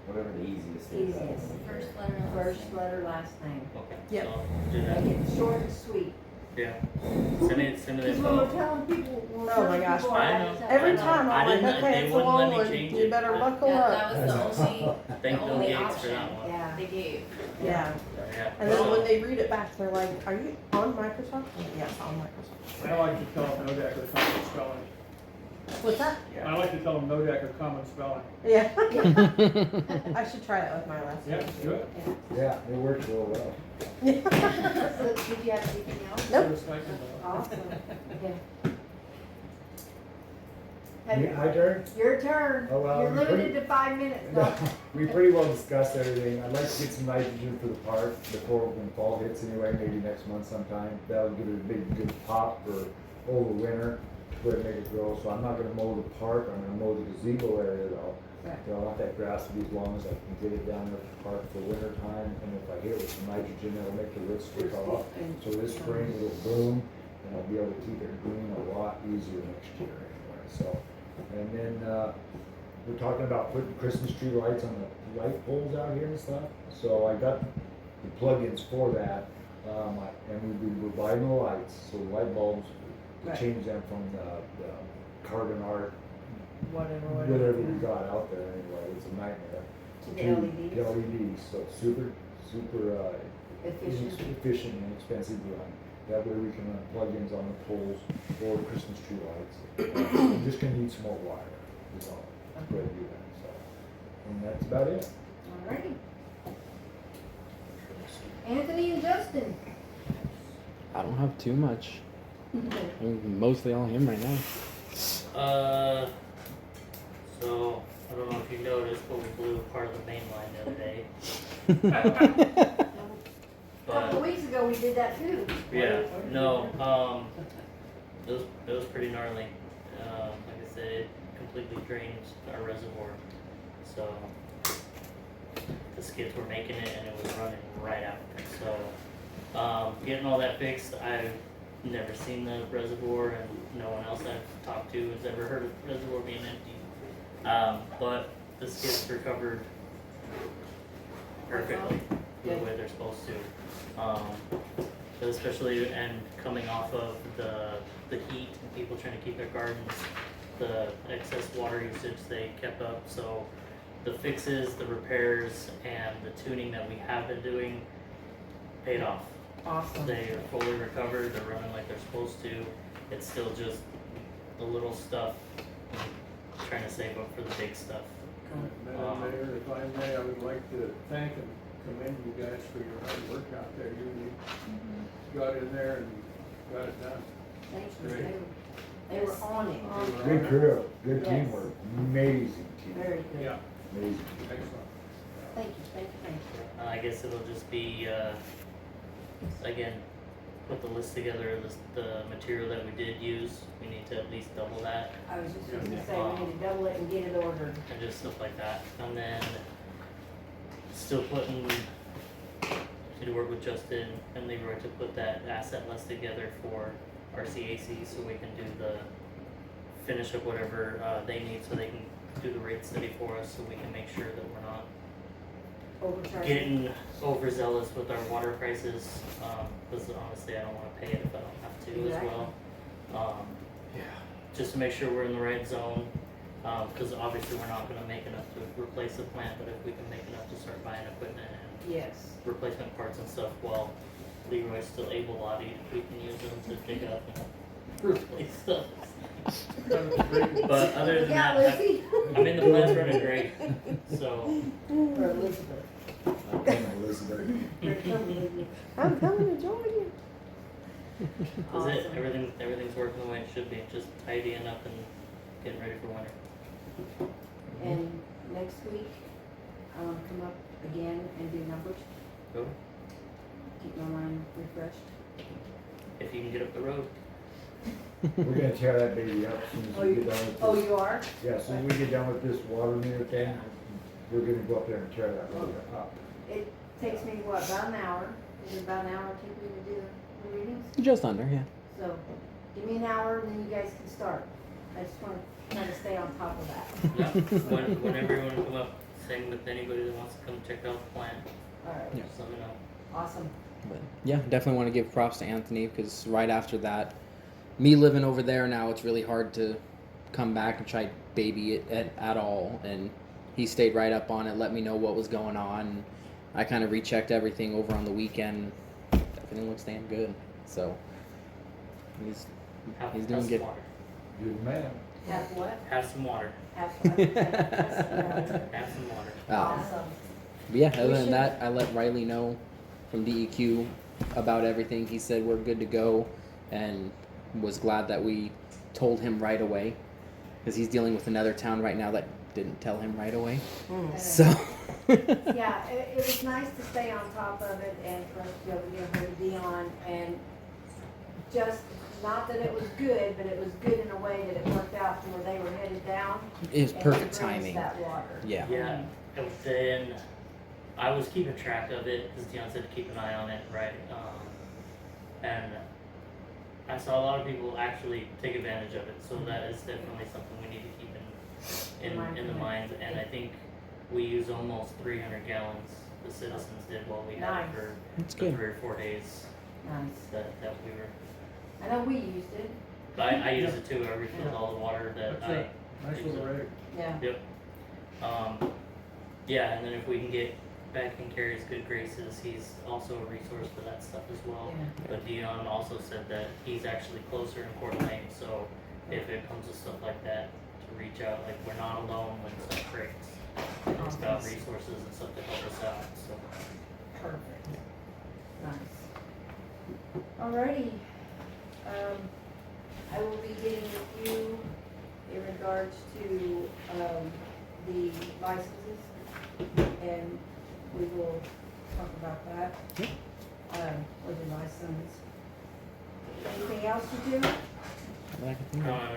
Whatever the easiest is.
Easiest.
First letter. last
First
name.
letter, last name.
Okay.
Yep.
So do that.
Make it short and sweet.
Yeah. Send me the
Because when we're
info.
telling people, we're
Oh my
telling
gosh.
people.
I
how
know.
to tell
Every
them.
time
I
I'm like,
didn't-
okay,
they
it's a
wouldn't let
long
me
one.
change
You
it.
better
I-
buckle
Yeah,
up.
that was the only,
Thank
the
Bill
only
Gates for that
option
one.
Yeah.
they gave.
Yeah.
Yeah.
And then when they read it back, they're like, are you on Microsoft? I'm like, yes, on Microsoft.
I like to tell them Nodak or common spelling.
What's that?
I like to tell them Nodak or common spelling.
Yeah. I should try that with my last
Yeah,
name.
do it.
Yeah, it works real well.
So, did you have anything else?
Nope.
Just like,
Awesome. Okay.
My turn?
Your turn.
Oh, well,
You're
we
limited
pretty-
to 5 minutes, though.
We pretty well discussed everything. I'd like to get some nitrogen for the park before when fall hits anyway, maybe next month sometime. That'll give it a big good pop for over winter, to make it grow. So I'm not gonna mow the park, I'm gonna mow the gazebo area though.
Right.
So I want that grass to be as long as I can get it down there for the park for winter time. And if I hit it with some nitrogen, that'll make the roots stick off. So this spring it'll bloom and I'll be able to keep it green a lot easier next year anyway, so. And then, we're talking about putting Christmas tree lights on the light poles out here and stuff. So I got the plugins for that, and we're buying the lights, so the light bulbs, to
Right.
change them from the carbon arc,
Whatever.
we got out there anyway, it's a nightmare.
To the LEDs.
To LEDs, so it's super,
Efficient.
efficient and inexpensive run. That way we can run plugins on the poles or Christmas tree lights. We're just gonna need some more wire, is all, I'm gonna do that, so. And that's about it.
Alrighty. Anthony and Justin.
I don't have too much. I'm mostly all him right now.
So I don't know if you noticed, but we blew part of the main line the other day.
A couple of
But
weeks ago, we did that too.
yeah, no, it was pretty gnarly. Like I said, it completely drained our reservoir. So the skids were making it, and it was running right out. So getting all that fixed, I've never seen the reservoir, and no one else I've talked to has ever heard of the reservoir being empty. But the skids recovered perfectly the way they're supposed to. Especially and coming off of the heat and people trying to keep their gardens, the excess water usage they kept up. So the fixes, the repairs, and the tuning that we have been doing paid off.
Awesome.
They are fully recovered, they're running like they're supposed to. It's still just the little stuff, trying to save up for the big stuff.
Madam Mayor, if I may, I would like to thank and commend you guys for your hard work out there. You got in there and got it done.
Thanks for
Great.
They were on it.
Good crew, good
Yes.
teamwork, amazing team,
Very good.
Yeah,
amazing.
excellent.
Thank you.
I guess it'll just be, again, put the list together of the material that we did use. We need to at least double that
I was just gonna say, we need to double it and get it ordered.
and just stuff like that. And then still putting, to work with Justin and Leroy to put that asset list together for our CAC so we can do finish up whatever they need so they can do the rate study for us so we can make sure that we're not
Overcharging.
getting overzealous with our water prices, because honestly, I don't wanna pay it if I don't have to as well. Just to make sure we're in the right zone, cause obviously we're not gonna make enough to replace the plant, but if we can make enough to start buying equipment and
Yes.
replacement parts and stuff while Leroy's still able-bodied, we can use them to dig up and replace stuff. But other than
Yeah,
that,
Lucy.
I mean, the plant's running great, so.
Or Elizabeth.
Elizabeth.
Here comes Elizabeth.
I'm coming to join you.
Is it, everything's working the way it should be, just tidying up and getting ready for winter.
And next week, I wanna come up again and do numbers,
Go,
keep my mind refreshed.
if you can get up the road.
We're gonna tear that baby up as soon as we get done with this.
Oh, you are?
Yeah, as soon as we get done with this water meter thing, we're gonna go up there and tear that road up.
It takes me, what, about an hour? Is it about an hour take me to do the readings?
Just under, yeah.
So, give me an hour and then you guys can start. I just wanna try to stay on top of that.
Yeah, whenever you wanna come up, same with anybody that wants to come check out the plant,
Alright,
Yeah.
just let me know.
awesome.
But yeah, definitely want to give props to Anthony because right after that, me living over there now, it's really hard to come back and try baby it at all. And he stayed right up on it, let me know what was going on. I kind of rechecked everything over on the weekend. Everything looks damn good. So he's
Have
doing
some
good.
water.
Good man.
Have what?
Have some water.
Have fun.
Have some water.
Awesome.
But yeah, other
We
than
should-
that, I let Riley know from DEQ about everything. He said we're good to go and was glad that we told him right away because he's dealing with another town right now that didn't tell him right away. So
Yeah, it was nice to stay on top of it and for us to be able to get her to Dion and just, not that it was good, but it was good in a way that it worked out to where they were headed down.
it was
and
perfect
he brings
timing.
that water.
Yeah.
Yeah, and then I was keeping track of it because Dion said to keep an eye on it, right? And I saw a lot of people actually take advantage of it, so that is definitely something we need to keep in in the mines, and I think we use almost 300 gallons. The citizens did while we had it
Nice.
for
That's
the
good.
3 or 4 days
Nice.
that we were.
I know we used it.
I use it too. I refilled all the water that
That's it. Nice little rig.
Yeah.
Yeah, and then if we can get back in Carrie's good graces, he's also a resource for that stuff as well.
Yeah.
But Dion also said that he's actually closer in Coeur d'Alene, so if it comes to stuff like that, to reach out, like we're not alone when stuff breaks. He's got resources and stuff to help us out, so.
Perfect. Nice. Alrighty. I will be getting with you in regards to, the licenses, and we will talk about that. For the license. Anything else to do?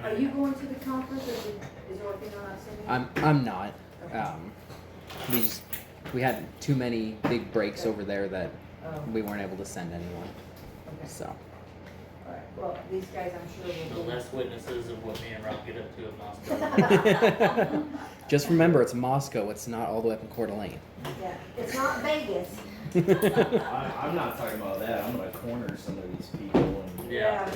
Are you going to the conference, or is there anything on us?
I'm not.
Okay.
We had too many big breaks over there that
Oh,
we weren't able to send anyone.
okay.
So
Alright, well, these guys, I'm sure
The
will.
less witnesses of what me and Rob get up to at Moscow.
just remember, it's Moscow. It's not all the way up in Coeur d'Alene.
Yeah, it's not Vegas.
I'm not talking about that. I'm gonna corner some of these people and
Yeah.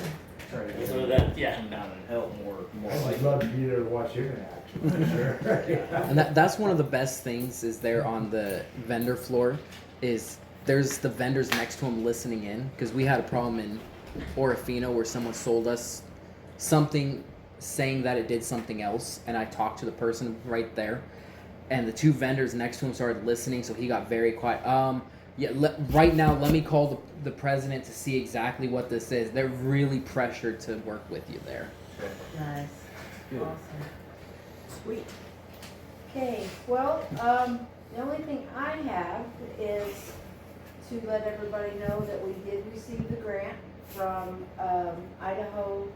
try to get
So
them
that,
to
yeah.
come down and help more
I'd just
likely.
love to be there to watch him in action, for sure.
And that's one of the best things is there on the vendor floor is there's the vendors next to him listening in, because we had a problem in Orofino where someone sold us something saying that it did something else, and I talked to the person right there, and the two vendors next to him started listening, so he got very quiet. Yeah, right now let me call the president to see exactly what this is. They're really pressured to work with you there.
Nice.
Good.
Awesome. Sweet. Okay, well, the only thing I have is to let everybody know that we did receive the grant from, Idaho.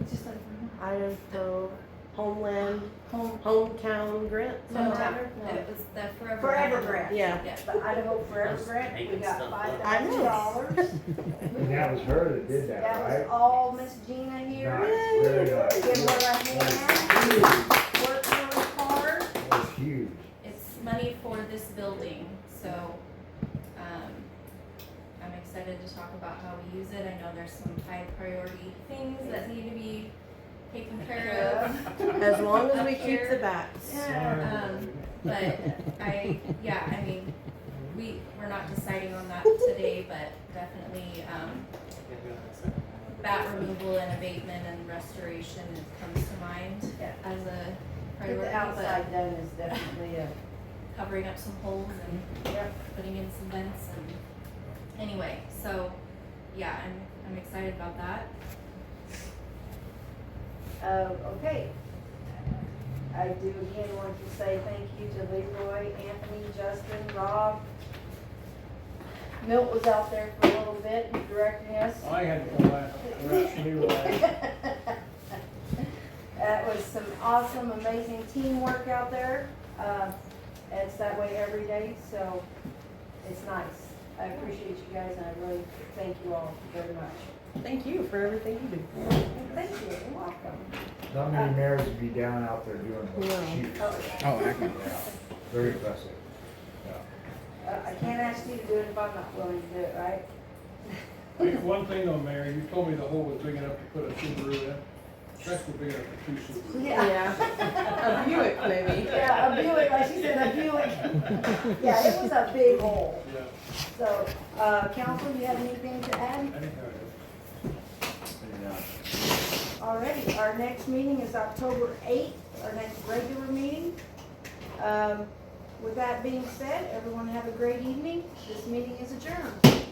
Just like,
Idaho Homeland
home,
Hometown Grant.
No,
No,
Tyler?
it was the Forever.
Forever
Grant.
grant.
Yeah.
Yeah.
The Idaho Forever
Just
grant, we
making
got
stuff up.
$5,000.
And that was her that did that,
That was
right?
all Miss Gina here.
Nice, very nice.
Give her a hand, worked really hard.
That was huge.
It's money for this building, so, I'm excited to talk about how we use it. I know there's some high priority things that need to be taken care of.
As long as we
Up
keep
here.
the backs.
But I mean, we're not deciding on that today, but definitely, bat removal and abatement and restoration comes to mind
Yeah.
as a
Get
priority,
the outside done is definitely a,
but covering up some holes and
yep.
putting in some vents and, anyway, so, yeah, I'm excited about that.
Okay. I do again want to say thank you to Leroy, Anthony, Justin, Rob. Milt was out there for a little bit directing us.
I had to go out, Leroy.
That was some awesome, amazing teamwork out there. It's that way every day, so it's nice. I appreciate you guys, and I really thank you all very much.
Thank you for everything you do.
Thank you, you're welcome.
Not many mayors would be down out there doing what
No.
she did.
Oh,
Oh, heck.
Yeah, very impressive. Yeah.
I can't ask you to do it if I'm not willing to do it, right?
I think one thing though, Mayor, you told me the hole was big enough to put a Subaru in. That's big enough for 2 Subarus.
Yeah. A Buick maybe.
Yeah, a Buick, like she said, a Buick. Yeah, it was a big hole.
Yeah,
So, council, you have anything to add?
I think I
Alrighty, our next meeting is October 8th, our next regular meeting. With that being said, everyone have a great evening. This meeting is adjourned.